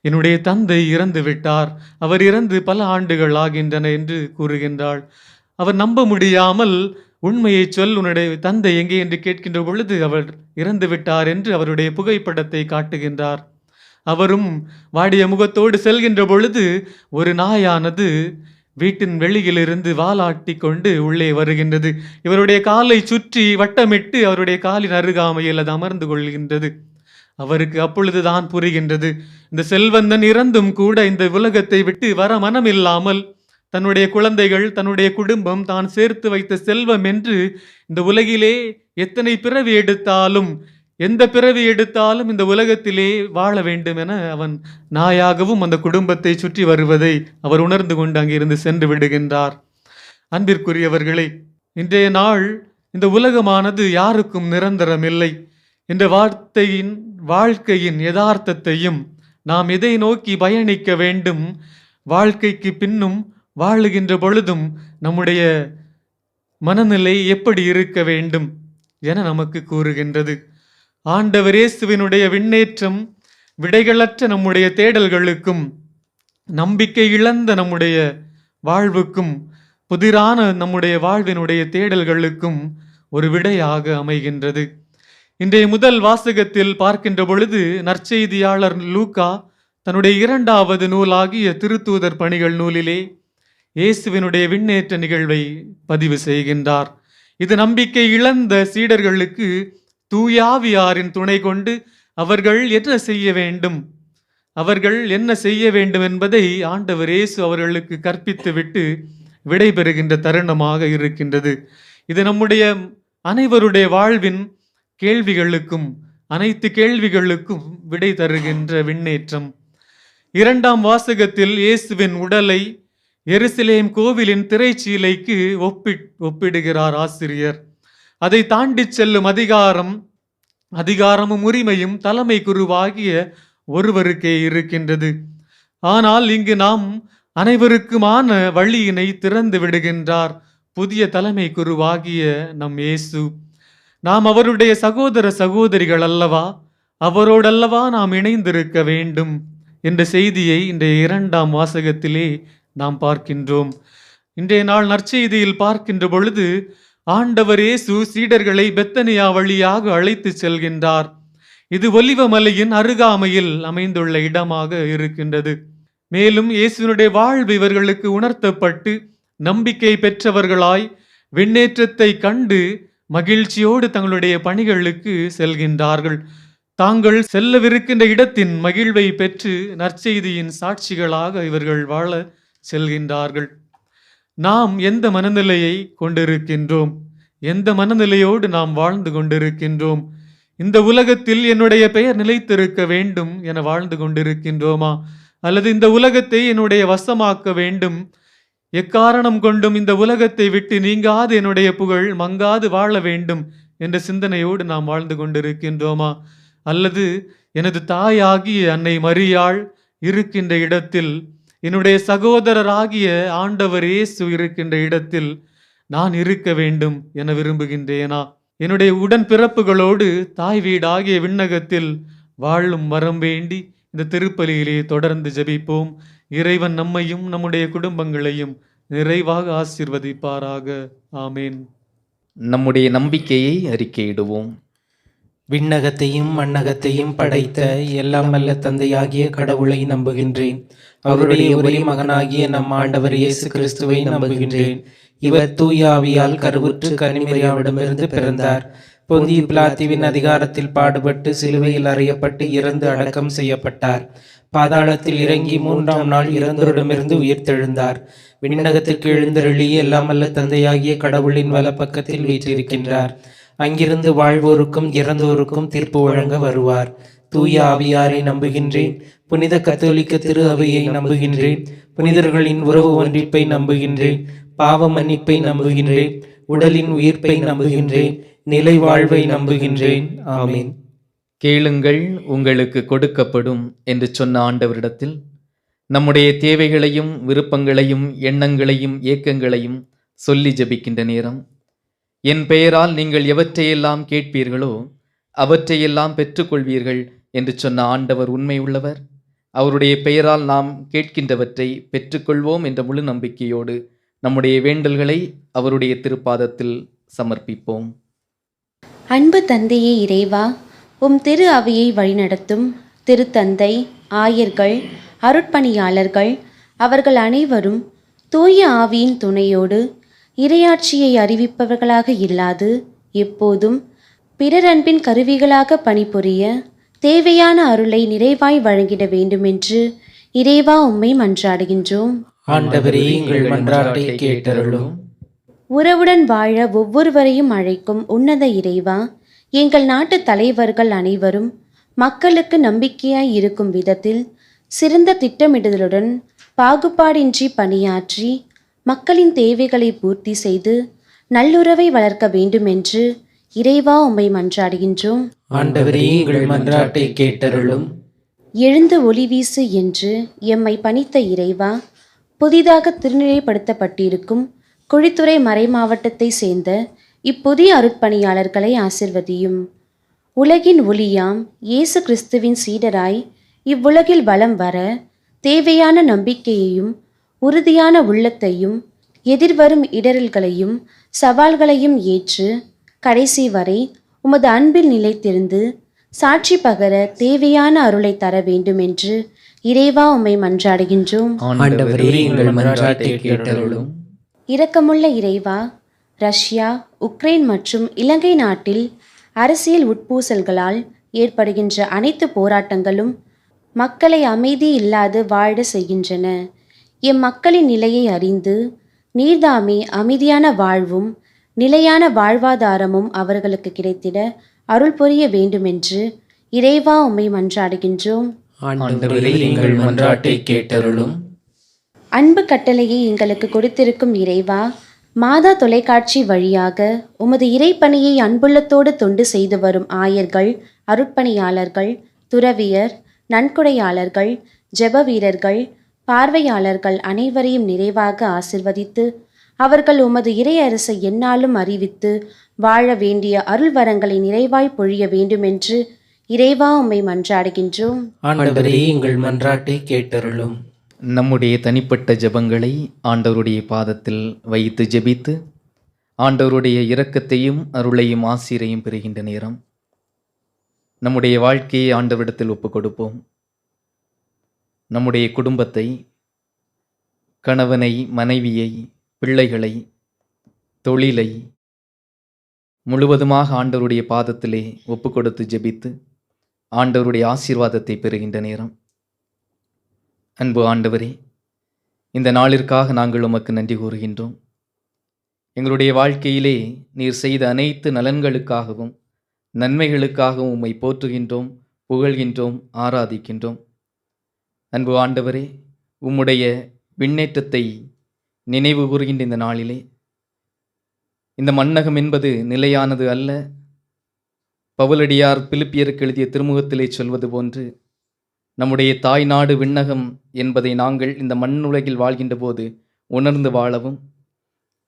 என்னுடைய தந்தை இறந்து விட்டார், அவர் இறந்து பல ஆண்டுகள் ஆகின்றன என்று கூறுகின்றாள். அவர் நம்ப முடியாமல், உண்மையை சொல், உன்னுடைய தந்தை எங்கே என்று கேட்கின்ற பொழுது அவர் இறந்து விட்டார் என்று அவருடைய புகைப்படத்தை காட்டுகின்றார். அவரும் வாடிய முகத்தோடு செல்கின்ற பொழுது ஒரு நாயானது வீட்டின் வெளியிலிருந்து வாலாட்டி கொண்டு உள்ளே வருகின்றது. இவருடைய காலை சுற்றி வட்டமிட்டு அவருடைய காலின் அருகாமையில் அது அமர்ந்து கொள்கின்றது. அவருக்கு அப்பொழுதுதான் புரிகின்றது, இந்த செல்வந்தன் இறந்தும் கூட இந்த உலகத்தை விட்டு வர மனமில்லாமல் தன்னுடைய குழந்தைகள், தன்னுடைய குடும்பம், தான் சேர்த்து வைத்த செல்வம் என்று இந்த உலகிலே எத்தனை பிறவி எடுத்தாலும், எந்த பிறவி எடுத்தாலும் இந்த உலகத்திலே வாழ வேண்டும் என அவன் நாயாகவும் அந்த குடும்பத்தை சுற்றி வருவதை அவர் உணர்ந்து கொண்டு அங்கிருந்து சென்று விடுகின்றார். அன்பிற்குரியவர்களே, இன்றைய நாள் இந்த உலகமானது யாருக்கும் நிரந்தரமில்லை என்ற வார்த்தையின் வாழ்க்கையின் யதார்த்தத்தையும், நாம் எதை நோக்கி பயணிக்க வேண்டும், வாழ்க்கைக்கு பின்னும் வாழுகின்ற பொழுதும் நம்முடைய மனநிலை எப்படி இருக்க வேண்டும் என நமக்கு கூறுகின்றது. ஆண்டவர் இயேசுவினுடைய விண்ணேற்றம் விடைகளற்ற நம்முடைய தேடல்களுக்கும், நம்பிக்கை இழந்த நம்முடைய வாழ்வுக்கும், புதிரான நம்முடைய வாழ்வினுடைய தேடல்களுக்கும் ஒரு விடையாக அமைகின்றது. இன்றைய முதல் வாசகத்தில் பார்க்கின்ற பொழுது நற்செய்தியாளர் லூக்கா தன்னுடைய 2வது நூலாகிய திருத்தூதர் பணிகள் நூலிலே இயேசுவினுடைய விண்ணேற்ற நிகழ்வை பதிவு செய்கின்றார். இது நம்பிக்கை இழந்த சீடர்களுக்கு தூயாவியாரின் துணை கொண்டு அவர்கள் என்ன செய்ய வேண்டும் என்பதை ஆண்டவர் இயேசு அவர்களுக்கு கற்பித்து விட்டு விடைபெறுகின்ற தருணமாக இருக்கின்றது. இது நம்முடைய அனைவருடைய வாழ்வின் கேள்விகளுக்கும், அனைத்து கேள்விகளுக்கும் விடை தருகின்ற விண்ணேற்றம். 2ஆம் வாசகத்தில் இயேசுவின் உடலை எருசலேம் கோவிலின் திரைச்சீலைக்கு ஒப்பிடுகிறார் ஆசிரியர். அதை தாண்டி செல்லும் அதிகாரமும் உரிமையும் தலைமை குருவாகிய ஒருவருக்கே இருக்கின்றது. ஆனால் இங்கு நாம் அனைவருக்குமான வழியினை திறந்து விடுகின்றார் புதிய தலைமை குருவாகிய நம் இயேசு. நாம் அவருடைய சகோதர சகோதரிகள் அல்லவா, அவரோடல்லவா நாம் இணைந்திருக்க வேண்டும் என்ற செய்தியை இன்றைய 2ஆம் வாசகத்திலே நாம் பார்க்கின்றோம். இன்றைய நாள் நற்செய்தியில் பார்க்கின்ற பொழுது ஆண்டவர் இயேசு சீடர்களை பெத்தனியா வழியாக அழைத்து செல்கின்றார். இது ஒலிவமலையின் அருகாமையில் அமைந்துள்ள இடமாக இருக்கின்றது. மேலும் இயேசுவினுடைய வாழ்வு இவர்களுக்கு உணர்த்தப்பட்டு நம்பிக்கை பெற்றவர்களாய் விண்ணேற்றத்தை கண்டு மகிழ்ச்சியோடு தங்களுடைய பணிகளுக்கு செல்கின்றார்கள். தாங்கள் செல்லவிருக்கின்ற இடத்தின் மகிழ்வை பெற்று நற்செய்தியின் சாட்சிகளாக இவர்கள் வாழ செல்கின்றார்கள். நாம் எந்த மனநிலையை கொண்டிருக்கின்றோம்? எந்த மனநிலையோடு நாம் வாழ்ந்து கொண்டிருக்கின்றோம்? இந்த உலகத்தில் என்னுடைய பெயர் நிலைத்திருக்க வேண்டும் என வாழ்ந்து கொண்டிருக்கின்றோமா? அல்லது இந்த உலகத்தை என்னுடைய வசமாக்க வேண்டும், எக்காரணம் கொண்டும் இந்த உலகத்தை விட்டு நீங்காது என்னுடைய புகழ் மங்காது வாழ வேண்டும் என்ற சிந்தனையோடு நாம் வாழ்ந்து கொண்டிருக்கின்றோமா? அல்லது எனது தாயாகிய அன்னை மரியாள் இருக்கின்ற இடத்தில், என்னுடைய சகோதரராகிய ஆண்டவர் இயேசு இருக்கின்ற இடத்தில் நான் இருக்க வேண்டும் என விரும்புகின்றேனா? என்னுடைய உடன்பிறப்புகளோடு தாய் வீடாகிய விண்ணகத்தில் வாழும் வரம் வேண்டி இந்த திருப்பலியிலே தொடர்ந்து ஜெபிப்போம். இறைவன் நம்மையும் நம்முடைய குடும்பங்களையும் நிறைவாக ஆசீர்வதிப்பாராக. ஆமேன். நம்முடைய நம்பிக்கையை அறிக்கையிடுவோம். விண்ணகத்தையும் மண்ணகத்தையும் படைத்த எல்லாம் வல்ல தந்தையாகிய கடவுளை நம்புகின்றேன். அவருடைய ஒரே மகனாகிய நம் ஆண்டவர் இயேசு கிறிஸ்துவை நம்புகின்றேன். இவர் தூய ஆவியால் கருவுற்று கன்னிமரியாவிடமிருந்து பிறந்தார். பொந்திய பிலாத்துவின் அதிகாரத்தில் பாடுபட்டு சிலுவையில் அறையப்பட்டு இறந்து அடக்கம் செய்யப்பட்டார். பாதாளத்தில் இறங்கி 3ஆம் நாள் இறந்தோரிடமிருந்து உயிர்த்தெழுந்தார். விண்ணகத்திற்கு எழுந்தருளி எல்லாம் அல்ல தந்தையாகிய கடவுளின் வலப்பக்கத்தில் வீற்றிருக்கின்றார். அங்கிருந்து வாழ்வோருக்கும் இறந்தோருக்கும் தீர்ப்பு வழங்க வருவார். தூய ஆவியாரை நம்புகின்றேன். புனித கத்தோலிக்க திரு அவையை நம்புகின்றேன். புனிதர்களின் உறவு ஒன்றிப்பை நம்புகின்றேன். பாவ மன்னிப்பை நம்புகின்றேன். உடலின் உயிர்ப்பை நம்புகின்றேன். நிலை வாழ்வை நம்புகின்றேன். ஆமீன். கேளுங்கள், உங்களுக்கு கொடுக்கப்படும் என்று சொன்ன ஆண்டவரிடத்தில் நம்முடைய தேவைகளையும் விருப்பங்களையும் எண்ணங்களையும் ஏக்கங்களையும் சொல்லி ஜெபிக்கின்ற நேரம். என் பெயரால் நீங்கள் எவற்றையெல்லாம் கேட்பீர்களோ அவற்றையெல்லாம் பெற்றுக்கொள்வீர்கள் என்று சொன்ன ஆண்டவர் உண்மை உள்ளவர். அவருடைய பெயரால் நாம் கேட்கின்றவற்றை பெற்றுக்கொள்வோம் என்ற முழு நம்பிக்கையோடு நம்முடைய வேண்டல்களை அவருடைய திருப்பாதத்தில் சமர்ப்பிப்போம். அன்பு தந்தையே இறைவா, உம் திரு அவையை வழிநடத்தும் திருத்தந்தை, ஆயர்கள், அருட்பணியாளர்கள் அவர்கள் அனைவரும் தூய ஆவியின் துணையோடு இறையாட்சியை அறிவிப்பவர்களாக இல்லாது எப்போதும் பிறர் அன்பின் கருவிகளாக பணிபுரிய தேவையான அருளை நிறைவாய் வழங்கிட வேண்டுமென்று இறைவா உம்மை மன்றாடுகின்றோம். ஆண்டவரே, எங்கள் மன்றாட்டை கேட்டருளும். உறவுடன் வாழ ஒவ்வொருவரையும் அழைக்கும் உன்னத இறைவா, எங்கள் நாட்டு தலைவர்கள் அனைவரும் மக்களுக்கு நம்பிக்கையாய் இருக்கும் விதத்தில் சிறந்த திட்டமிடுதலுடன் பாகுபாடின்றி பணியாற்றி மக்களின் தேவைகளை பூர்த்தி செய்து நல்லுறவை வளர்க்க வேண்டுமென்று இறைவா உம்மை மன்றாடுகின்றோம். ஆண்டவரே, எங்கள் மன்றாட்டை கேட்டருளும். எழுந்து ஒளி வீசு என்று எம்மை பணித்த இறைவா, புதிதாக திருநிலைப்படுத்தப்பட்டிருக்கும் குழித்துறை மறைமாவட்டத்தை சேர்ந்த இப்புதிய அருட்பணியாளர்களை ஆசிர்வதியும். உலகின் ஒளியாம் இயேசு கிறிஸ்துவின் சீடராய் இவ்வுலகில் வலம் வர தேவையான நம்பிக்கையையும் உறுதியான உள்ளத்தையும் எதிர்வரும் இடரல்களையும் சவால்களையும் ஏற்று கடைசி வரை உமது அன்பில் நிலைத்திருந்து சாட்சி பகர தேவையான அருளை தர வேண்டும் என்று இறைவா உம்மை மன்றாடுகின்றோம். ஆண்டவரே, எங்கள் மன்றாட்டை கேட்டருளும். இரக்கமுள்ள இறைவா, ரஷ்யா, உக்ரைன் மற்றும் இலங்கை நாட்டில் அரசியல் உட்பூசல்களால் ஏற்படுகின்ற அனைத்து போராட்டங்களும் மக்களை அமைதி இல்லாது வாழ செய்கின்றன. எம் மக்களின் நிலையை அறிந்து நீர்தாமே அமைதியான வாழ்வும் நிலையான வாழ்வாதாரமும் அவர்களுக்கு கிடைத்திட அருள் புரிய வேண்டுமென்று இறைவா உம்மை மன்றாடுகின்றோம். ஆண்டவரே, எங்கள் மன்றாட்டை கேட்டருளும். அன்பு கட்டளையை எங்களுக்கு கொடுத்திருக்கும் இறைவா, மாதா தொலைக்காட்சி வழியாக உமது இறைப்பணியை அன்புள்ளத்தோடு தொண்டு செய்து வரும் ஆயர்கள், அருட்பணியாளர்கள், துறவியர், நன்கொடையாளர்கள், ஜெப வீரர்கள், பார்வையாளர்கள் அனைவரையும் நிறைவாக ஆசிர்வதித்து அவர்கள் உமது இறை அரசை எந்நாளும் அறிவித்து வாழ வேண்டிய அருள் வரங்களை நிறைவாய் பொழிய வேண்டுமென்று இறைவா உம்மை மன்றாடுகின்றோம். ஆண்டவரே, எங்கள் மன்றாட்டை கேட்டருளும். நம்முடைய தனிப்பட்ட ஜெபங்களை ஆண்டவருடைய பாதத்தில் வைத்து ஜெபித்து ஆண்டவருடைய இரக்கத்தையும் அருளையும் ஆசீரையும் பெறுகின்ற நேரம். நம்முடைய வாழ்க்கையை ஆண்டவரிடத்தில் ஒப்புக் கொடுப்போம். நம்முடைய குடும்பத்தை, கணவனை, மனைவியை, பிள்ளைகளை, தொழிலை முழுவதுமாக ஆண்டவருடைய பாதத்திலே ஒப்புக் கொடுத்து ஜெபித்து ஆண்டவருடைய ஆசீர்வாதத்தை பெறுகின்ற நேரம். அன்பு ஆண்டவரே, இந்த நாளிற்காக நாங்கள் உமக்கு நன்றி கூறுகின்றோம். எங்களுடைய வாழ்க்கையிலே நீர் செய்த அனைத்து நலன்களுக்காகவும் நன்மைகளுக்காகவும் உம்மை போற்றுகின்றோம், புகழ்கின்றோம், ஆராதிக்கின்றோம். அன்பு ஆண்டவரே, உம்முடைய விண்ணேற்றத்தை நினைவு கூறுகின்ற இந்த நாளிலே இந்த மண்ணகம் என்பது நிலையானது அல்ல. பவுலடியார் பிலிப்பியருக்கு எழுதிய திருமுகத்திலே சொல்வது போன்று நம்முடைய தாய் நாடு விண்ணகம் என்பதை நாங்கள் இந்த மண்ணுலகில் வாழ்கின்ற போது உணர்ந்து வாழவும்,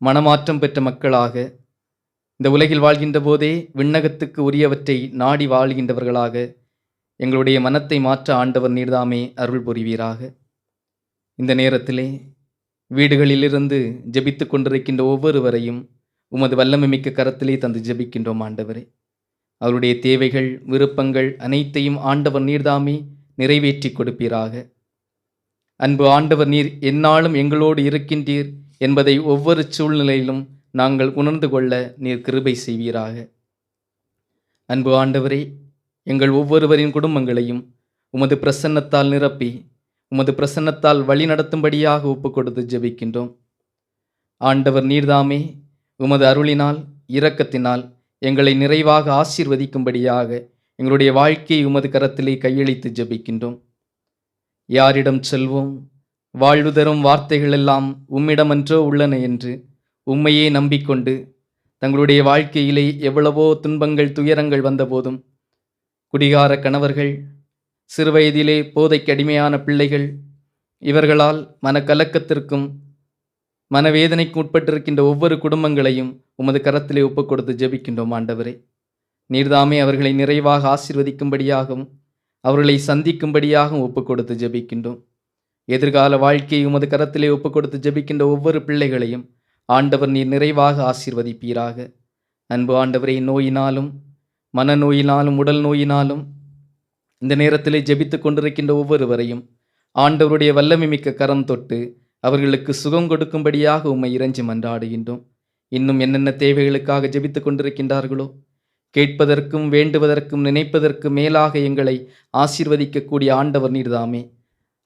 மனமாற்றம் பெற்ற மக்களாக இந்த உலகில் வாழ்கின்ற போதே விண்ணகத்துக்கு உரியவற்றை நாடி வாழ்கின்றவர்களாக எங்களுடைய மனத்தை மாற்ற ஆண்டவர் நீர்தாமே அருள் புரிவீராக. இந்த நேரத்திலே வீடுகளிலிருந்து ஜெபித்து கொண்டிருக்கின்ற ஒவ்வொருவரையும் உமது வல்லமை மிக்க கரத்திலே தந்து ஜெபிக்கின்றோம் ஆண்டவரே. அவருடைய தேவைகள், விருப்பங்கள் அனைத்தையும் ஆண்டவர் நீர்தாமே நிறைவேற்றி கொடுப்பீராக. அன்பு ஆண்டவர், நீர் எந்நாளும் எங்களோடு இருக்கின்றீர் என்பதை ஒவ்வொரு சூழ்நிலையிலும் நாங்கள் உணர்ந்து கொள்ள நீர் கிருபை செய்வீராக. அன்பு ஆண்டவரே, எங்கள் ஒவ்வொருவரின் குடும்பங்களையும் உமது பிரசன்னத்தால் நிரப்பி உமது பிரசன்னத்தால் வழி நடத்தும்படியாக ஒப்புக் கொடுத்து ஜெபிக்கின்றோம். ஆண்டவர் நீர்தாமே உமது அருளினால் இரக்கத்தினால் எங்களை நிறைவாக ஆசீர்வதிக்கும்படியாக எங்களுடைய வாழ்க்கையை உமது கரத்திலே கையளித்து ஜெபிக்கின்றோம். யாரிடம் செல்வோம்? வாழ்வு தரும் வார்த்தைகள் எல்லாம் உம்மிடமன்றோ உள்ளன என்று உம்மையே நம்பிக்கொண்டு தங்களுடைய வாழ்க்கையிலே எவ்வளவோ துன்பங்கள் துயரங்கள் வந்தபோதும் குடிகார கணவர்கள், சிறுவயதிலே போதைக்கு அடிமையான பிள்ளைகள், இவர்களால் மனக்கலக்கத்திற்கும் மனவேதனைக்கு உட்பட்டிருக்கின்ற ஒவ்வொரு குடும்பங்களையும் உமது கரத்திலே ஒப்புக் கொடுத்து ஜெபிக்கின்றோம். ஆண்டவரே, நீர்தாமே அவர்களை நிறைவாக ஆசீர்வதிக்கும்படியாகவும் அவர்களை சந்திக்கும்படியாகவும் ஒப்புக் கொடுத்து ஜெபிக்கின்றோம். எதிர்கால வாழ்க்கையை உமது கரத்திலே ஒப்புக் கொடுத்து ஜெபிக்கின்ற ஒவ்வொரு பிள்ளைகளையும் ஆண்டவர் நீர் நிறைவாக ஆசீர்வதிப்பீராக. அன்பு ஆண்டவரை, நோயினாலும் மனநோயினாலும் உடல் நோயினாலும் இந்த நேரத்திலே ஜெபித்து கொண்டிருக்கின்ற ஒவ்வொருவரையும் ஆண்டவருடைய வல்லமை மிக்க கரம் தொட்டு அவர்களுக்கு சுகம் கொடுக்கும்படியாக உம்மை இறைஞ்சி மன்றாடுகின்றோம். இன்னும் என்னென்ன தேவைகளுக்காக ஜெபித்து கொண்டிருக்கின்றார்களோ, கேட்பதற்கும் வேண்டுவதற்கும் நினைப்பதற்கும் மேலாக எங்களை ஆசீர்வதிக்கக்கூடிய ஆண்டவர் நீர்தாமே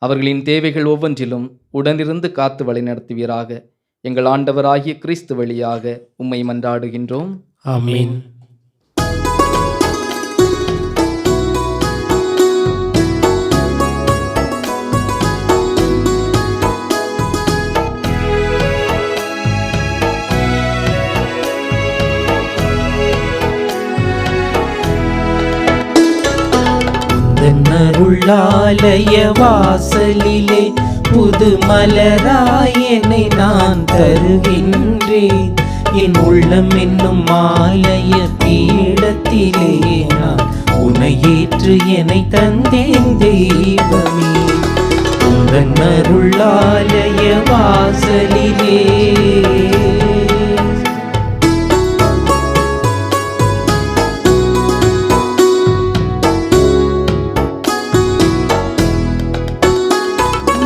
அவர்களின் தேவைகள் ஒவ்வொன்றிலும் உடனிருந்து காத்து வழி நடத்துவீராக. எங்கள் ஆண்டவராகிய கிறிஸ்து வழியாக உம்மை மன்றாடுகின்றோம். ஆமென். அருளாலய வாசலிலே புது மலராயனை நான் தருகின்றேன். என் உள்ளம் என்னும் ஆலய பீடத்திலே நான் உன்னை ஏற்று என்னை தந்தேன் தெய்வமே. உந்தன் அருளாலய வாசலிலே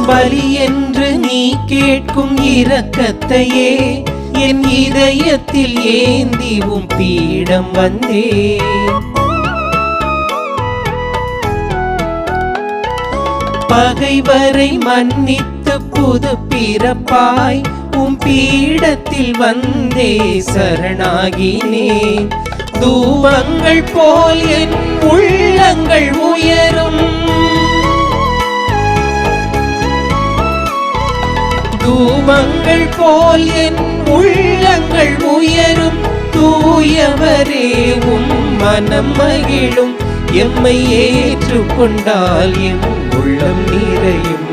பலி என்று நீ கேட்கும் இரக்கத்தையே என் இதயத்தில் ஏந்திவும் பீடம் வந்தேன். பகைவரை மன்னித்து புது பிறப்பாய் உம் பீடத்தில் வந்தே சரணாகினேன். தூபங்கள் போல் என் உள்ளங்கள் உயரும், தூபங்கள் போல் என் உள்ளங்கள் உயரும். தூயவரே உம் மனம் மகிழும், எம்மை ஏற்றுக்கொண்டால் எம் உள்ளம் நிறையும்.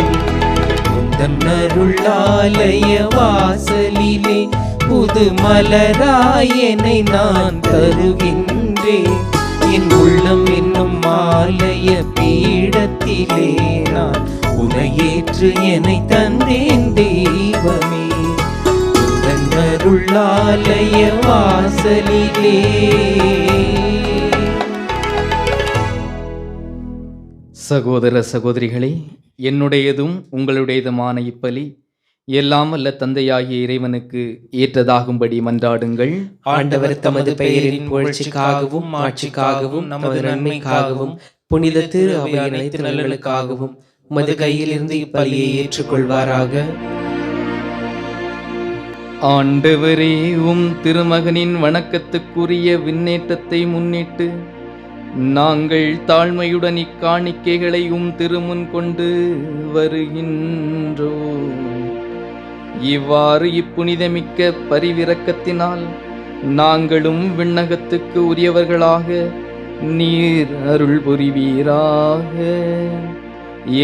உந்தன் அருளாலய வாசலிலே புது மலராயனை நான் தருகின்றேன். என் உள்ளம் என்னும் ஆலய பீடத்திலே நான் உன்னை ஏற்று என்னை தந்தேன் தெய்வமே. உந்தன் அருளாலய வாசலிலே. சகோதர சகோதரிகளே, என்னுடையதும் உங்களுடையதுமான இப்பலி எல்லாம் வல்ல தந்தையாகிய இறைவனுக்கு ஏற்றதாகும்படி மன்றாடுங்கள். ஆண்டவர் தமது பெயரின் புகழ்ச்சிக்காகவும் மாட்சிக்காகவும் நமது நன்மைக்காகவும் புனித திரு அவையின் அனைத்து நலன்களுக்காகவும் உமது கையிலிருந்து இப்பலியை ஏற்றுக்கொள்வாராக. ஆண்டவரே, உம் திருமகனின் வணக்கத்துக்குரிய விண்ணேற்றத்தை முன்னிட்டு நாங்கள் தாழ்மையுடன் இக்காணிக்கைகளை உம் திருமுன் கொண்டு வருகின்றோம். இவ்வாறு இப்புனிதமிக்க பரிவிரக்கத்தினால் நாங்களும் விண்ணகத்துக்கு உரியவர்களாக நீர் அருள் புரிவீராக.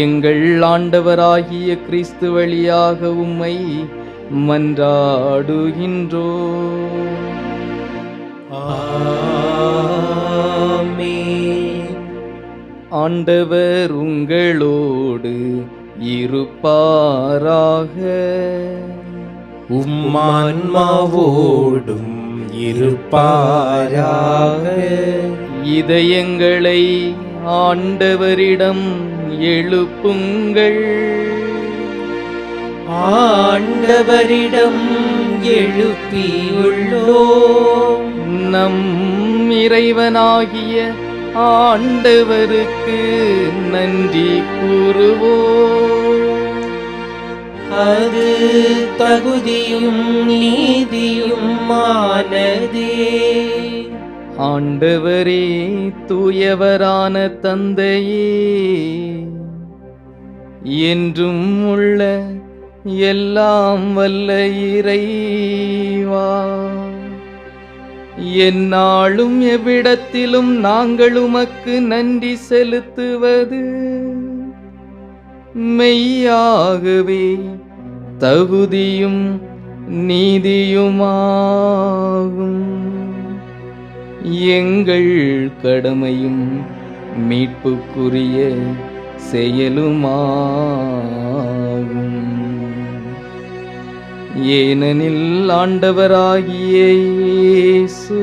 எங்கள் ஆண்டவராகிய கிறிஸ்து வழியாக உம்மை மன்றாடுகின்றோம். ஆமென். ஆண்டவர் உங்களோடு இருப்பாராக. உம் ஆன்மாவோடும் இருப்பாராக. இதயங்களை ஆண்டவரிடம் எழுப்புங்கள். ஆண்டவரிடம் எழுப்பியுள்ளோம். நம் இறைவனாகிய ஆண்டவருக்கு நன்றி கூறுவோம். அது தகுதியும் நீதியுமானதே. ஆண்டவரே, தூயவரான தந்தையே, என்றும் உள்ள எல்லாம் வல்ல இறைவா, எந்நாளும் எவ்விடத்திலும் நாங்கள் உமக்கு நன்றி செலுத்துவது மெய்யாகவே தகுதியும் நீதியுமாகும். எங்கள் கடமையும் மீட்புக்குரிய செயலுமாகும். ஏனெனில் ஆண்டவராகிய இயேசு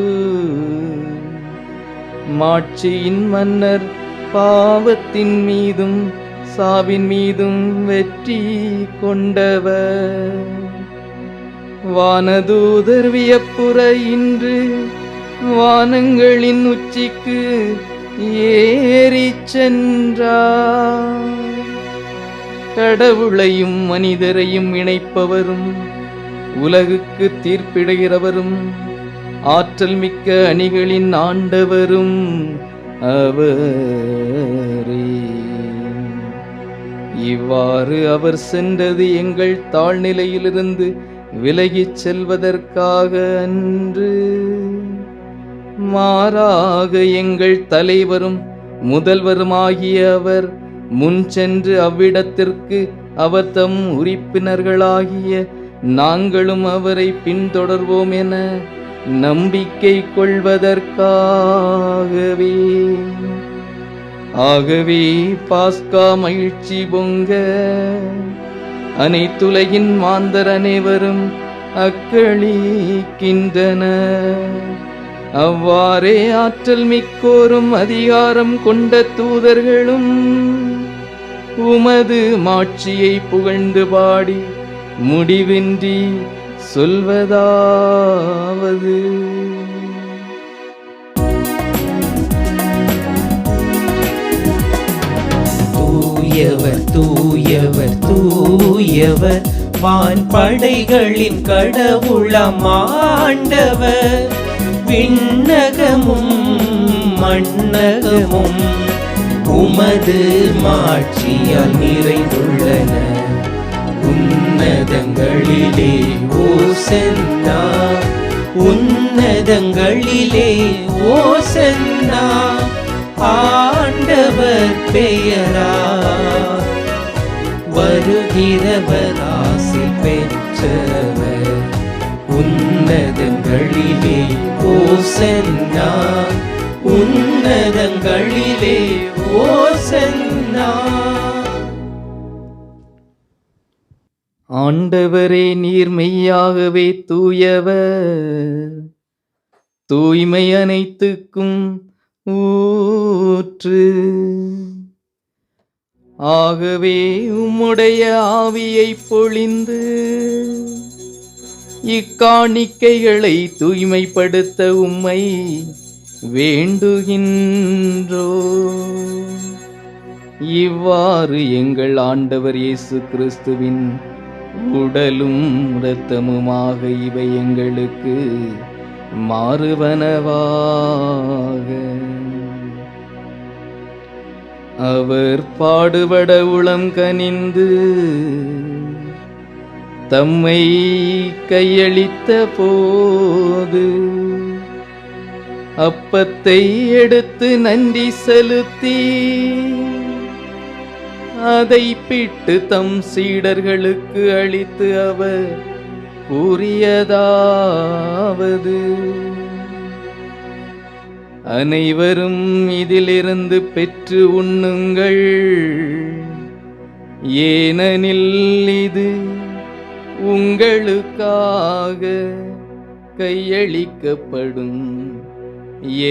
மாட்சியின் மன்னர், பாவத்தின் மீதும் சாவின் மீதும் வெற்றி கொண்டவர். வானதூதர் வியப்புற இன்று வானங்களின் உச்சிக்கு ஏறிச் சென்றார். கடவுளையும் மனிதரையும் இணைப்பவரும் உலகுக்கு தீர்ப்பிடுகிறவரும் ஆற்றல் மிக்க அணிகளின் ஆண்டவரும் அவரே. இவ்வாறு அவர் சென்றது எங்கள் தாழ்நிலையிலிருந்து விலகிச் செல்வதற்காக அன்று, மாறாக எங்கள் தலைவரும் முதல்வருமாகிய அவர் முன் சென்று அவ்விடத்திற்கு அவர் தம் உறுப்பினர்களாகிய நாங்களும் அவரை பின்தொடர்வோம் என நம்பிக்கை கொள்வதற்காகவே. ஆகவே பாஸ்கா மகிழ்ச்சி பொங்க அனைத்துலகின் மாந்தர் அனைவரும் அக்களிக்கின்றனர். அவ்வாறே ஆற்றல் மிக்கோரும் அதிகாரம் கொண்ட தூதர்களும் உமது மாட்சியை புகழ்ந்து பாடி முடிவின்றி சொல்வதாவது: தூயவர் தூயவர் தூயவர், வான் படைகளின் கடவுளாம் ஆண்டவர். விண்ணகமும் மண்ணகமும் உமது மாட்சியால் நிறைந்துள்ளன. உன்னதங்களிலே ஓசன்னா, உன்னதங்களிலே ஓசன்னா. ஆண்டவர் பெயரா வருகிறவர் ஆசி பெற்றவர். உன்னதங்களிலே ஓசன்னா, உன்னதங்களிலே ஓசன்னா. ஆண்டவரே, நீர் மெய்யாகவே தூயவர், தூய்மை அனைத்துக்கும் ஊற்று. ஆகவே உம்முடைய ஆவியை பொழிந்து இக்காணிக்கைகளை தூய்மைப்படுத்த உம்மை வேண்டுகின்றோ. இவ்வாறு எங்கள் ஆண்டவர் இயேசு கிறிஸ்துவின் உடலும் இரத்தமுமாக இவை எங்களுக்கு மாறுவனவாக. அவர் பாடுபட உளம் கனிந்து தம்மை கையளித்த போது அப்பத்தை எடுத்து நன்றி செலுத்தி அதை பிட்டு தம் சீடர்களுக்கு அளித்து அவர் கூறியதாவது: அனைவரும் இதிலிருந்து பெற்று உண்ணுங்கள், ஏனெனில் இது உங்களுக்காக கையளிக்கப்படும்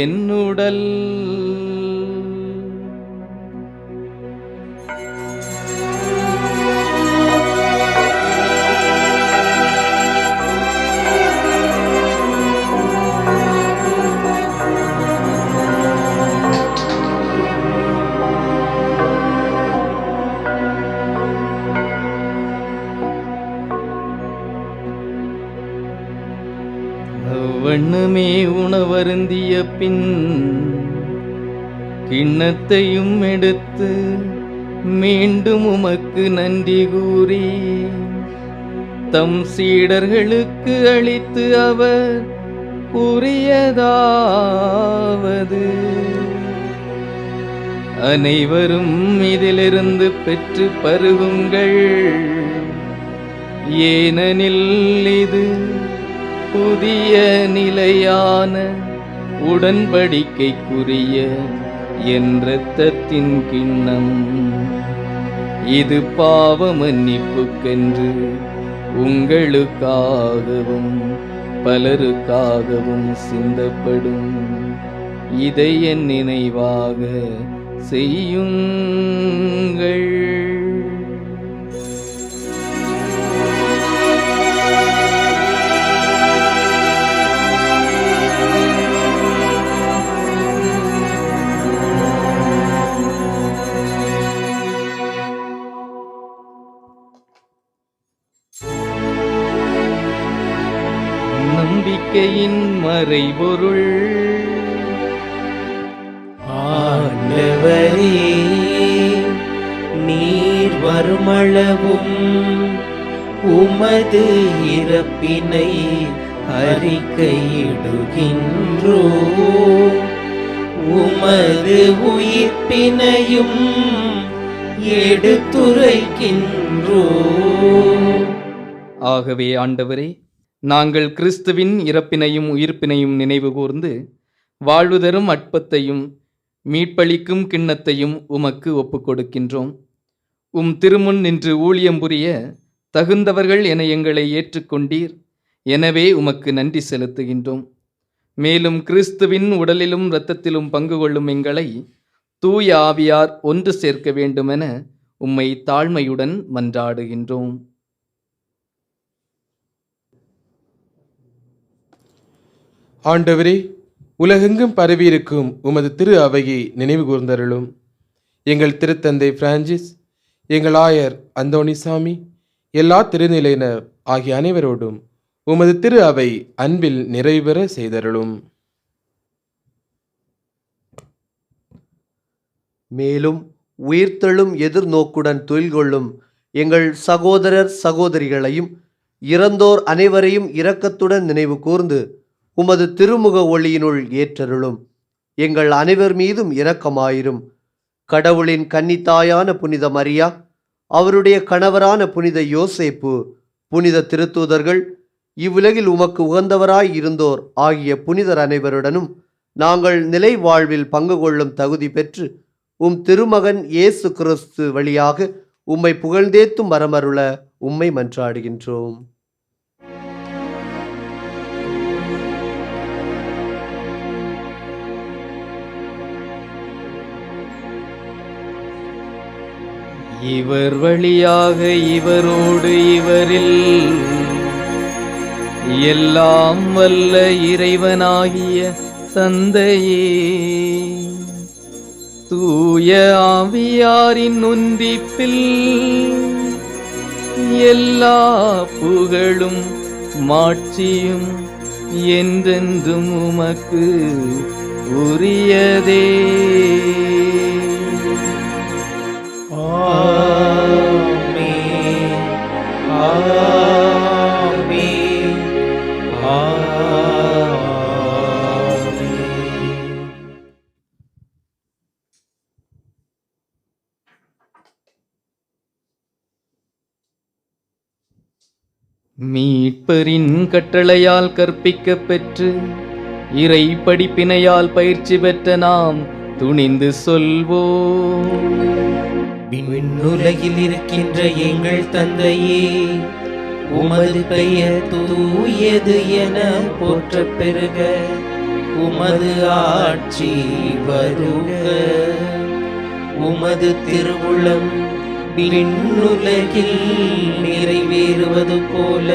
என் உடல். தாமே உணவருந்திய பின் கிண்ணத்தையும் எடுத்து மீண்டும் உமக்கு நன்றி கூறி தம் சீடர்களுக்கு அளித்து அவர் கூறியதாவது: அனைவரும் இதிலிருந்து பெற்று பருகுங்கள், ஏனெனில் இது புதிய நிலையான உடன்படிக்கைக்குரிய என் இரத்தத்தின் கிண்ணம். இது பாவ மன்னிப்புக்கென்று உங்களுக்காகவும் பலருக்காகவும் சிந்தப்படும். இதை என் நினைவாக செய்யுங்கள். நம்பிக்கையின் மறைபொருள். ஆண்டவரே, நீர் வருமளவும் உமது இறப்பினை அறிக்கையிடுகின்றோ, உமது உயிர்ப்பினையும் எடுத்துரைக்கின்றோ. ஆகவே ஆண்டவரே, நாங்கள் கிறிஸ்துவின் இறப்பினையும் உயிர்ப்பினையும் நினைவு கூர்ந்து வாழ்வு தரும் அற்பத்தையும் மீட்பளிக்கும் கிண்ணத்தையும் உமக்கு ஒப்புக் கொடுக்கின்றோம். உம் திருமுன் நின்று ஊழியம் புரிய தகுந்தவர்கள் என எங்களை ஏற்றுக்கொண்டீர். எனவே உமக்கு நன்றி செலுத்துகின்றோம். மேலும் கிறிஸ்துவின் உடலிலும் இரத்தத்திலும் பங்கு கொள்ளும் எங்களை தூய ஆவியார் ஒன்று சேர்க்க வேண்டுமென உம்மை தாழ்மையுடன் மன்றாடுகின்றோம். ஆண்டவரே, உலகெங்கும் பரவியிருக்கும் உமது திரு அவையை நினைவு கூர்ந்தருளும். எங்கள் திருத்தந்தை பிரான்சிஸ், எங்கள் ஆயர் அந்தோணிசாமி, எல்லா திருநிலையினர் ஆகிய அனைவரோடும் உமது திரு அவை அன்பில் நிறைவேற செய்தருளும். மேலும் உயிர்த்தெழும் எதிர்நோக்குடன் துயில்கொள்ளும் எங்கள் சகோதரர் சகோதரிகளையும் இறந்தோர் அனைவரையும் இரக்கத்துடன் நினைவு கூர்ந்து உமது திருமுக ஒளியினுள் ஏற்றருளும். எங்கள் அனைவர் மீதும் இரக்கமாயிரும். கடவுளின் கன்னித்தாயான புனித மரியா, அவருடைய கணவரான புனித யோசேப்பு, புனித திருத்தூதர்கள், இவ்வுலகில் உமக்கு உகந்தவராய் இருந்தோர் ஆகிய புனிதர் அனைவருடனும் நாங்கள் நிலை வாழ்வில் பங்கு கொள்ளும் தகுதி பெற்று உம் திருமகன் இயேசு கிறிஸ்து வழியாக உம்மை புகழ்ந்தேத்தும் வரமருள உம்மை மன்றாடுகின்றோம். இவர் வழியாக இவரோடு இவரில் எல்லாம் வல்ல இறைவனாகிய தந்தையே, தூய ஆவியாரின் ஒன்றிப்பில் எல்லா புகழும் மாட்சியும் என்றென்றும் உமக்கு உரியதே. ஆமென், ஆமென், ஆமென். மீட்பரின் கட்டளையால் கற்பிக்கப் பெற்று இறை படிப்பினையால் பயிற்சி பெற்ற நாம் துணிந்து சொல்வோம். விண்ணுலகில் இருக்கின்ற எங்கள் தந்தையே, உமது பெயர் தூயது என போற்றப் பெறுக. உமது ஆட்சி வருக. உமது திருவுளம் விண்ணுலகில் நிறைவேறுவது போல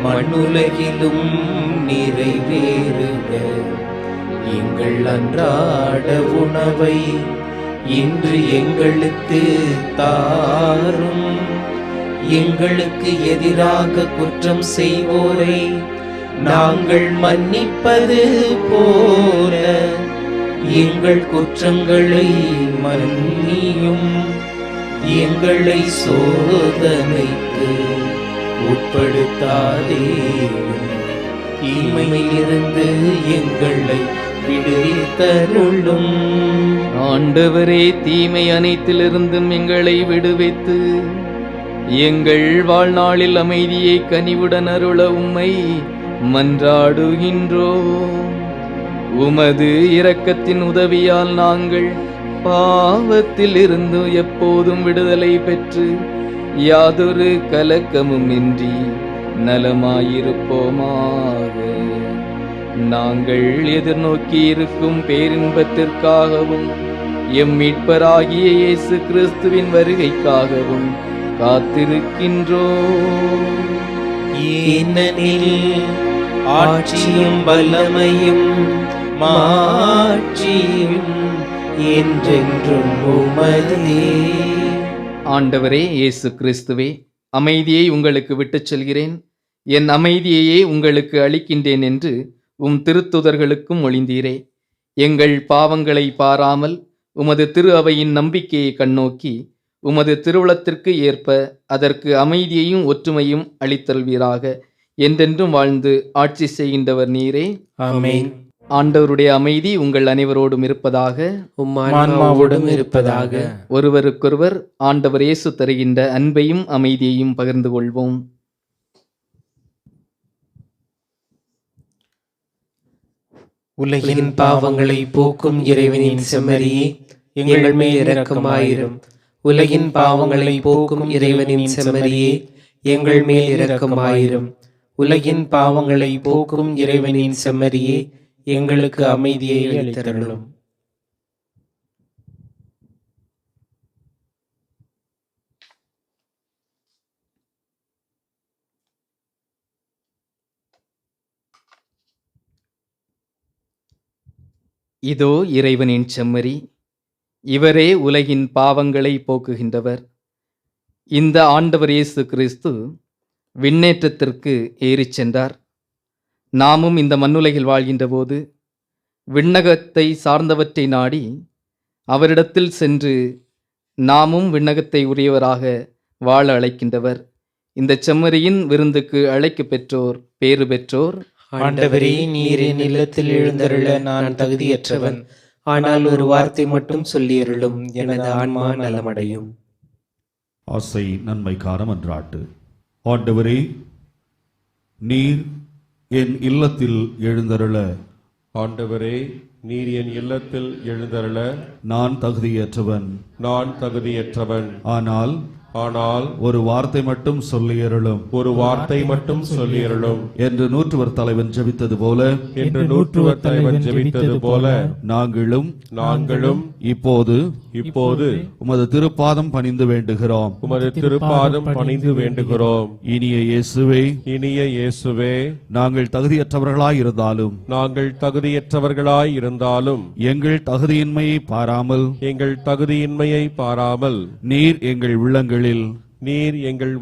மண்ணுலகிலும் நிறைவேறுக. எங்கள் அன்றாட உணவை இன்று எங்களுக்கு தாரும். எங்களுக்கு எதிராக குற்றம் செய்வோரை நாங்கள் மன்னிப்பது போல எங்கள் குற்றங்களை மன்னியும். எங்களை சோதனைக்கு உட்படுத்தாதேயும், தீமையிலிருந்து எங்களை விடுவித்தருளும். ஆண்டவரே, தீமை அனைத்திலிருந்தும் எங்களை விடுவித்து எங்கள் வாழ்நாளில் அமைதியை கனிவுடன் அருள உம்மை மன்றாடுகின்றோம். உமது இரக்கத்தின் உதவியால் நாங்கள் பாவத்தில் இருந்து எப்போதும் விடுதலை பெற்று யாதொரு கலக்கமும் இன்றி நலமாயிருப்போமாக. நாங்கள் எதிர்நோக்கி இருக்கும் பேரின்பத்திற்காகவும் எம் மீட்பராகிய இயேசு கிறிஸ்துவின் வருகைக்காகவும் காத்திருக்கின்றோம். ஏனெனில் ஆட்சியும் வல்லமையும் மாட்சியும் என்றென்றும் உமதே. ஆண்டவரே இயேசு கிறிஸ்துவே, அமைதியை உங்களுக்கு விட்டுச் செல்கிறேன், என் அமைதியையே உங்களுக்கு அளிக்கின்றேன் என்று உம் திருத்துதர்களுக்கும் மொழிந்தீரே. எங்கள் பாவங்களை பாராமல் உமது திரு அவையின் நம்பிக்கையை கண்ணோக்கி உமது திருவுளத்திற்கு ஏற்ப அதற்கு அமைதியையும் ஒற்றுமையும் அளித்தல்வீராக. என்றென்றும் வாழ்ந்து ஆட்சி செய்கின்றவர் நீரே. ஆமென். ஆண்டவருடைய அமைதி உங்கள் அனைவரோடும் இருப்பதாக, ஆன்மாவோடும் இருப்பதாக. ஒருவருக்கொருவர் ஆண்டவர் இயேசு தருகின்ற அன்பையும் அமைதியையும் பகிர்ந்து கொள்வோம். உலகின் பாவங்களை போக்கும் இறைவனின் செம்மறியே, எங்கள் மேல் இரக்கமாயிரும். உலகின் பாவங்களை போக்கும் இறைவனின் செம்மறியே, எங்கள் மேல் இரக்கமாயிரும். உலகின் பாவங்களை போக்கும் இறைவனின் செம்மறியே, எங்களுக்கு அமைதியை அளித்தருளும். இதோ இறைவனின் செம்மறி, இவரே உலகின் பாவங்களை போக்குகின்றவர். இந்த ஆண்டவர் இயேசு கிறிஸ்து விண்ணேற்றத்திற்கு ஏறிச் சென்றார். நாமும் இந்த மண்ணுலகில் வாழ்கின்ற போது விண்ணகத்தை சார்ந்தவற்றை நாடி அவரிடத்தில் சென்று நாமும் விண்ணகத்தை உரியவராக வாழ அழைக்கின்றவர். இந்த செம்மறியின் விருந்துக்கு அழைக்கப் பெற்றோர் பேறு பெற்றோர். ஆண்டவரே, நீர் என் இல்லத்தில் எழுந்தருள நான் தகுதியற்றவன். ஆனால் ஒரு வார்த்தை மட்டும் சொல்லியருளும், எனது ஆன்மா நலமடையும். ஆசை நன்மைக்கான மன்றாட்டு. ஆண்டவரே, நீர் என் இல்லத்தில் எழுந்தருள. ஆண்டவரே, நீர் என் இல்லத்தில் எழுந்தருள நான் தகுதியற்றவன். ஆனால் ஒரு வார்த்தை மட்டும் சொல்லியருளும் என்று நூற்றுவர் தலைவன் ஜெபித்தது போல நாங்களும் இப்போது உமது திருப்பாதம் பணிந்து வேண்டுகிறோம். இனிய இயேசுவே, நாங்கள் தகுதியற்றவர்களாய் இருந்தாலும் எங்கள் தகுதியின்மையை பாராமல் நீர் எங்கள்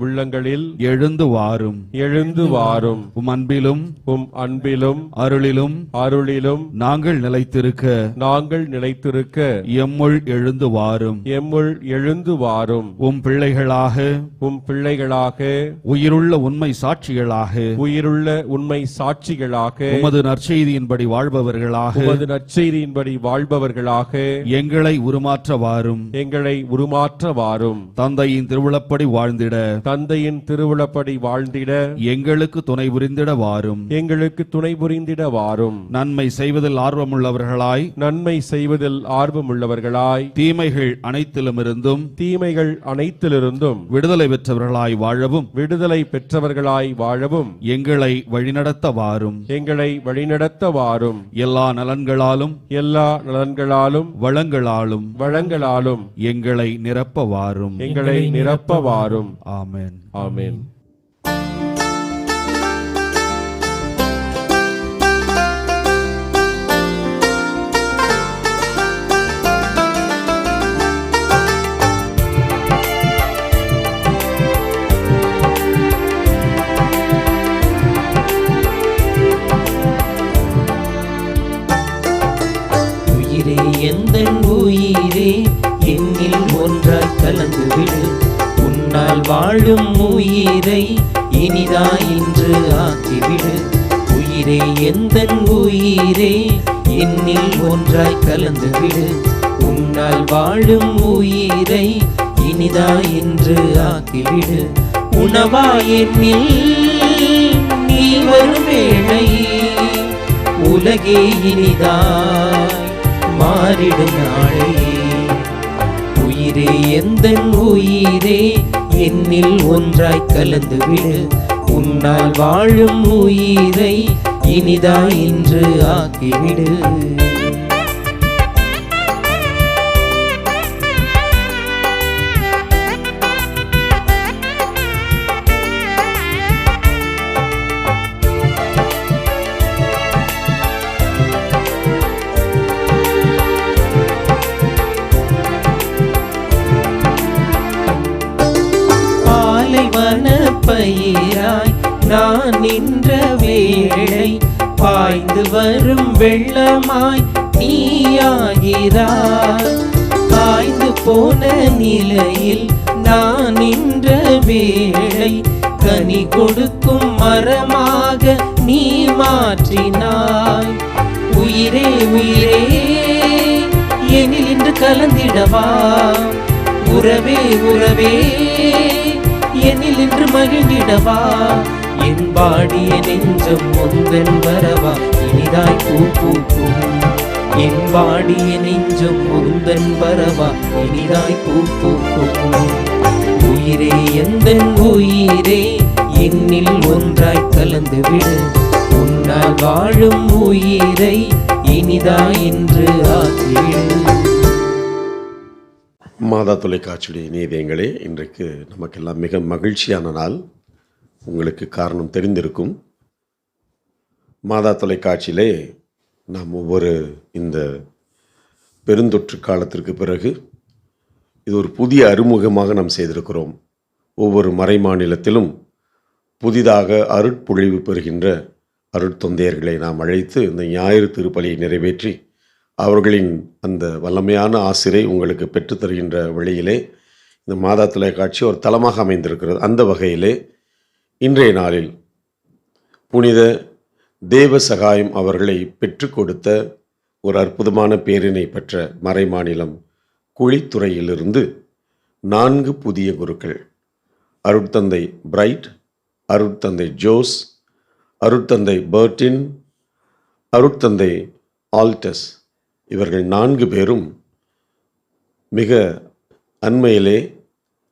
உள்ளங்களில் எழுந்து வாரும். உம் அன்பிலும் அருளிலும் நாங்கள் நிலைத்திருக்க எம்முள் எழுந்து வாரும். உம் பிள்ளைகளாக உயிருள்ள உண்மை சாட்சிகளாக உமது நற்செய்தியின்படி வாழ்பவர்களாக எங்களை உருமாற்ற வாரும். தந்தையின் திருவுளப்படி வாழ்ந்திட எங்களுக்கு துணை புரிந்திட வாரும். நன்மை செய்வதில் ஆர்வமுள்ளவர்களாய் தீமைகள் அனைத்திலிருந்தும் விடுதலை பெற்றவர்களாய் வாழவும் எங்களை வழிநடத்த வாரும். எல்லா நலன்களாலும் வளங்களாலும் எங்களை நிரப்ப வாரும். ஆமென். என்னில் ஒன்றாய் கலந்துவிடு. உன்னால் வாழும் உயிரை இனிதாய் இன்று ஆக்கிவிடு. உயிரே எந்தன் உயிரே என்னில் ஒன்றாய் கலந்துவிடு. உன்னால் வாழும் உயிரை இனிதாய் இன்று ஆக்கிவிடு. உணவாய் என்னில் நீ வரும் வேளை உலகே இனிதாய் மாறிடும் நாளே. உயிரே எந்தன் உயிரே என்னில் ஒன்றாய் கலந்துவிடு. உன்னால் வாழும் உயிரை இனிதாய் இன்று ஆக்கிவிடு. பயிராய் நான் நின்ற வேளை பாய்ந்து வரும் வெள்ளமாய் நீயாகிறாய். காய்ந்து போன நிலையில் நான் நின்ற வேளை கனி கொடுக்கும் மரமாக நீ மாற்றினாய். உயிரே உயிரே எனில் இன்று கலந்திடவா. உறவே உறவே என்னில் இன்று மகிழ்ந்திடவா. என் பாடிய நெஞ்சம் முந்தன் வரவா இனிதாய் பூ பூக்கும். என் பாடிய நெஞ்சம் முந்தன் வரவா இனிதாய் பூ பூக்கும். உயிரே எந்தன் உயிரே என்னில் ஒன்றாய் கலந்துவிடு. உன்னால் வாழும் உயிரை இனிதாய் இன்று ஆக்கிவிடு. மாதா தொலைக்காட்சியுடைய நீதியங்களே, இன்றைக்கு நமக்கெல்லாம் மிக மகிழ்ச்சியான நாள். உங்களுக்கு காரணம் தெரிந்திருக்கும். மாதா தொலைக்காட்சியிலே நாம் ஒவ்வொரு இந்த பெருந்தொற்று காலத்திற்கு பிறகு இது ஒரு புதிய அறிமுகமாக நாம் செய்திருக்கிறோம். ஒவ்வொரு மறை மாநிலத்திலும் புதிதாக அருட்பொழிவு பெறுகின்ற அருட்தொந்தையர்களை நாம் அழைத்து இந்த ஞாயிறு திருப்பலியை நிறைவேற்றி அவர்களின் அந்த வல்லமையான ஆசிரை உங்களுக்கு பெற்றுத்தருகின்ற வழியிலே இந்த மாதா தொலைக்காட்சி ஒரு தளமாக அமைந்திருக்கிறது. அந்த வகையிலே இன்றைய நாளில் புனித தேவ சகாயம் அவர்களை பெற்றுக் கொடுத்த ஒரு அற்புதமான பேரினை பெற்ற மறை மாநிலம் குழித்துறையிலிருந்து 4 புதிய குருக்கள், அருட்தந்தை பிரைட், அருட்தந்தை ஜோஸ், அருட்தந்தை பர்டின், அருட்தந்தை ஆல்டஸ், இவர்கள் 4 பேரும் மிக அண்மையிலே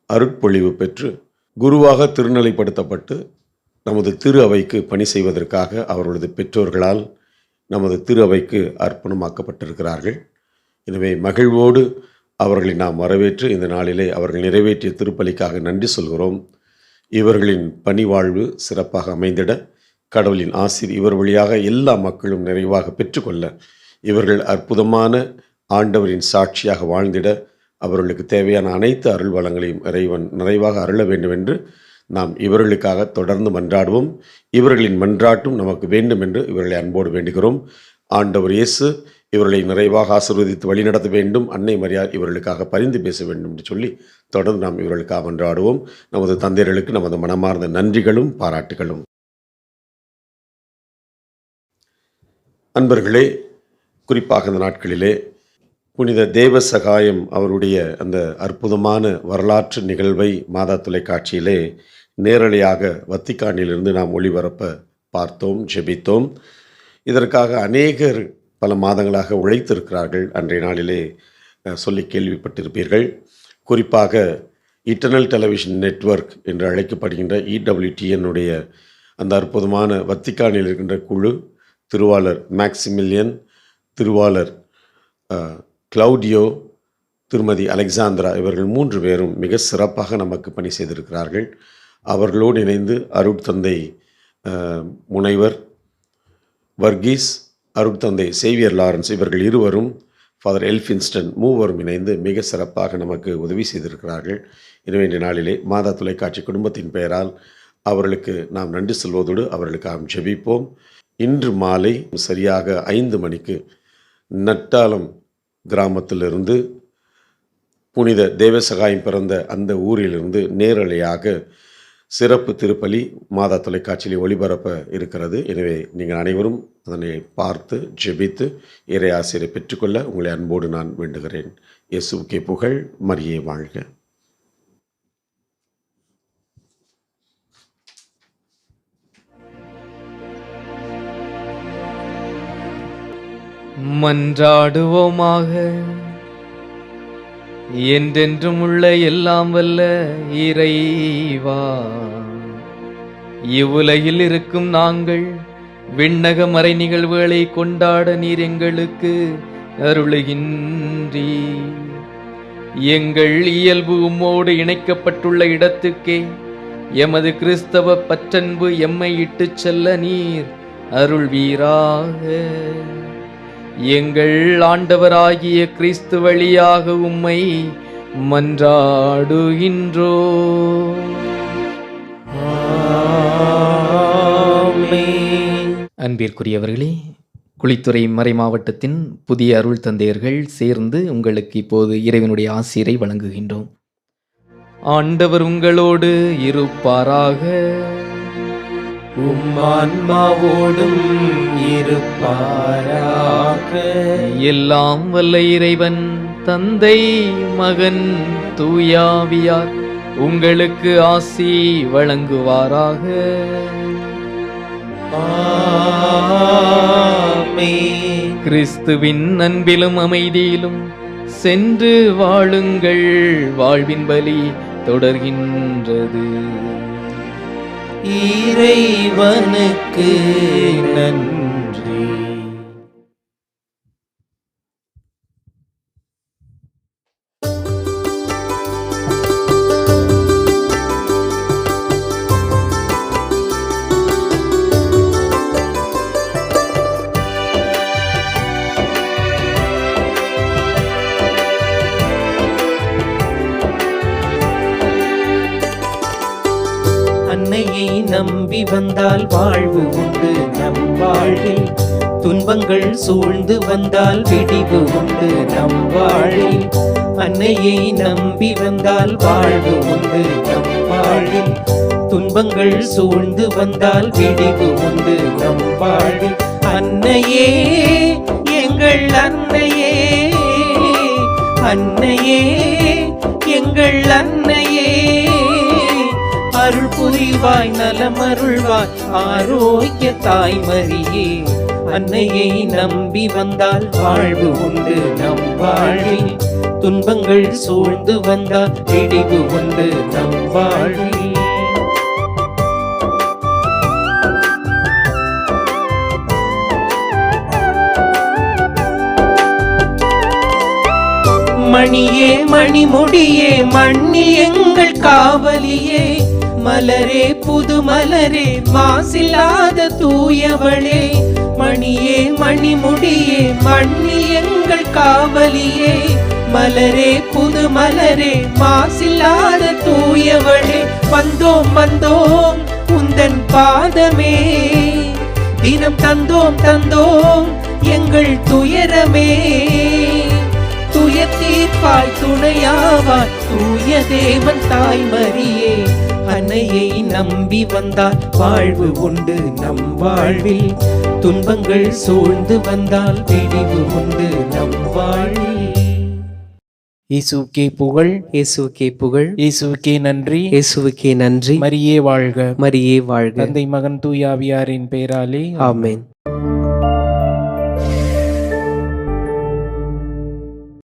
அருட்பொழிவு பெற்று குருவாக திருநிலைப்படுத்தப்பட்டு நமது திரு அவைக்கு பணி செய்வதற்காக அவர்களது பெற்றோர்களால் நமது திரு அவைக்கு அர்ப்பணமாக்கப்பட்டிருக்கிறார்கள். எனவே மகிழ்வோடு அவர்களை நாம் வரவேற்று இந்த நாளிலே அவர்கள் நிறைவேற்றிய திருப்பலிக்காக நன்றி சொல்கிறோம். இவர்களின் பணிவாழ்வு சிறப்பாக அமைந்திட கடவுளின் ஆசீர் இவர் வழியாக எல்லா மக்களும் நிறைவாக பெற்றுக்கொள்ள, இவர்கள் அற்புதமான ஆண்டவரின் சாட்சியாக வாழ்ந்திட அவர்களுக்கு தேவையான அனைத்து அருள் வளங்களையும் இறைவன் நிறைவாக அருள வேண்டும் என்று நாம் இவர்களுக்காக தொடர்ந்து மன்றாடுவோம். இவர்களின் மன்றாட்டும் நமக்கு வேண்டும் என்று இவர்களை அன்போடு வேண்டுகிறோம். ஆண்டவர் இயேசு இவர்களை நிறைவாக ஆசீர்வதித்து வழிநடத்த வேண்டும். அன்னை மரியாள் இவர்களுக்காக பரிந்து பேச வேண்டும் என்று சொல்லி தொடர்ந்து நாம் இவர்களுக்காக மன்றாடுவோம். நமது தந்தையர்களுக்கு நமது மனமார்ந்த நன்றிகளும் பாராட்டுகளும். அன்பர்களே, குறிப்பாக இந்த நாட்களிலே புனித தேவ சகாயம் அவருடைய அந்த அற்புதமான வரலாற்று நிகழ்வை மாதா தொலைக்காட்சியிலே நேரலையாக வத்திக்கானிலிருந்து நாம் ஒளிபரப்ப பார்த்தோம், ஜெபித்தோம். இதற்காக அநேகர் பல மாதங்களாக உழைத்திருக்கிறார்கள். அன்றைய நாளிலே சொல்லி கேள்விப்பட்டிருப்பீர்கள். குறிப்பாக இன்டர்னல் டெலிவிஷன் நெட்வொர்க் என்று அழைக்கப்படுகின்ற EWTN அந்த அற்புதமான வத்திக்கானில் இருக்கின்ற குழு, திருவாளர் மேக்சிமிலியன், திருவாளர் கிளவுடியோ, திருமதி அலெக்சாந்திரா, இவர்கள் 3 பேரும் மிக சிறப்பாக நமக்கு பணி செய்திருக்கிறார்கள். அவர்களோடு இணைந்து அருட்தந்தை முனைவர் வர்கீஸ், அருட்தந்தை சேவியர் லாரன்ஸ், இவர்கள் இருவரும், ஃபாதர் எல்ஃபின்ஸ்டன், மூவரும் இணைந்து மிக சிறப்பாக நமக்கு உதவி செய்திருக்கிறார்கள். எனவே இந்த நாளிலே மாதா தொலைக்காட்சி குடும்பத்தின் பெயரால் அவர்களுக்கு நாம் நன்றி சொல்வதோடு அவர்களுக்காக ஜெபிப்போம். இன்று மாலை சரியாக 5 மணிக்கு நட்டாலம் கிராமத்திலிருந்து புனித தேவசகாயம் பிறந்த அந்த ஊரிலிருந்து நேரலையாக சிறப்பு திருப்பலி மாதா தொலைக்காட்சியில் ஒளிபரப்ப இருக்கிறது. எனவே நீங்கள் அனைவரும் அதனை பார்த்து ஜெபித்து இறை ஆசிரியரை பெற்றுக்கொள்ள உங்களை அன்போடு நான் வேண்டுகிறேன். இயேசுவுக்கே புகழ், மரியே வாழ்க. மன்றாடுவோமாக. என்றென்றும் உள்ள எல்லாம் வல்ல இறைவா, இவ்வுலகில் இருக்கும் நாங்கள் விண்ணக மறை நிகழ்வுகளை கொண்டாட நீர் எங்களுக்கு அருளுகின்றீர். எங்கள் இயல்பு உம்மோடு இணைக்கப்பட்டுள்ள இடத்துக்கே எமது கிறிஸ்தவ பற்றன்பு எம்மை இட்டுச் செல்ல நீர் அருள்வீராக. எங்கள் ஆண்டவராகிய கிறிஸ்து வழியாக உம்மை மன்றாடுகின்றோ. அன்பிற்குரியவர்களே, குளித்துறை மறை மாவட்டத்தின் புதிய அருள் தந்தையர்கள் சேர்ந்து உங்களுக்கு இப்போது இறைவனுடைய ஆசீரை வழங்குகின்றோம். ஆண்டவர் உங்களோடு இருப்பாராக. உம்மான்மாவோடும் இருப்பாராக. எல்லாம் வல்ல இறைவன் தந்தை, மகன், தூயாவியார் உங்களுக்கு ஆசி வழங்குவாராக. ஆமென். கிறிஸ்துவின் அன்பிலும் அமைதியிலும் சென்று வாழுங்கள். வாழ்வின் பலி தொடர்கின்றது. இறைவனுக்கு நன்றி. அன்னையை நம்பி வந்தால் வாழ்வு உண்டு நம் வாழ்வில். துன்பங்கள் சூழ்ந்து வந்தால் விடிவு உண்டு நம் வாழ்வில். அன்னையை நம்பி வந்தால் வாழ்வு உண்டு நம் வாழ்வில். துன்பங்கள் சூழ்ந்து வந்தால் விடிவு உண்டு நம் வாழ்வில். அன்னையே, எங்கள் அன்னையே, அன்னையே, எங்கள் அன்னையே, அருள் புரிவாய், நலமருள்வாய், ஆரோக்கிய தாய்மரியே. அன்னையை நம்பி வந்தால் வாழ்வு உண்டு நம் வாழ்வில். துன்பங்கள் சூழ்ந்து வந்தால் விடிவு உண்டு நம் வாழ்வில். மணியே, மணிமுடியே, மண்ணில் எங்கள் காவலியே, மலரே, புது மலரே, மாசில்லாத தூயவளே. மணியே, மணிமுடியே, மண்ணில் எங்கள் காவலியே, மலரே, புது மலரே, மாசில்லாத தூயவளே. வந்தோம் வந்தோம் உந்தன் பாதமே, தினம் தந்தோம் தந்தோம் எங்கள் துயரமே. துயர் தீர்ப்பாய், துணையாவாய், தூய தேவன் தாய்மரியே. அன்னையை நம்பி வந்தால் வாழ்வு உண்டு நம் வாழ்வில். துன்பங்கள் சூழ்ந்து வந்தால் விடிவு உண்டு நம் வாழ்வில். இயேசுவுக்கே புகழ், இயேசுவுக்கே புகழ், இயேசுவுக்கே நன்றி, இயேசுவுக்கே நன்றி. மரியே வாழ்க. மரியே வாழ்க. தந்தை, மகன், தூயாவியாரின் பெயராலே ஆமென்.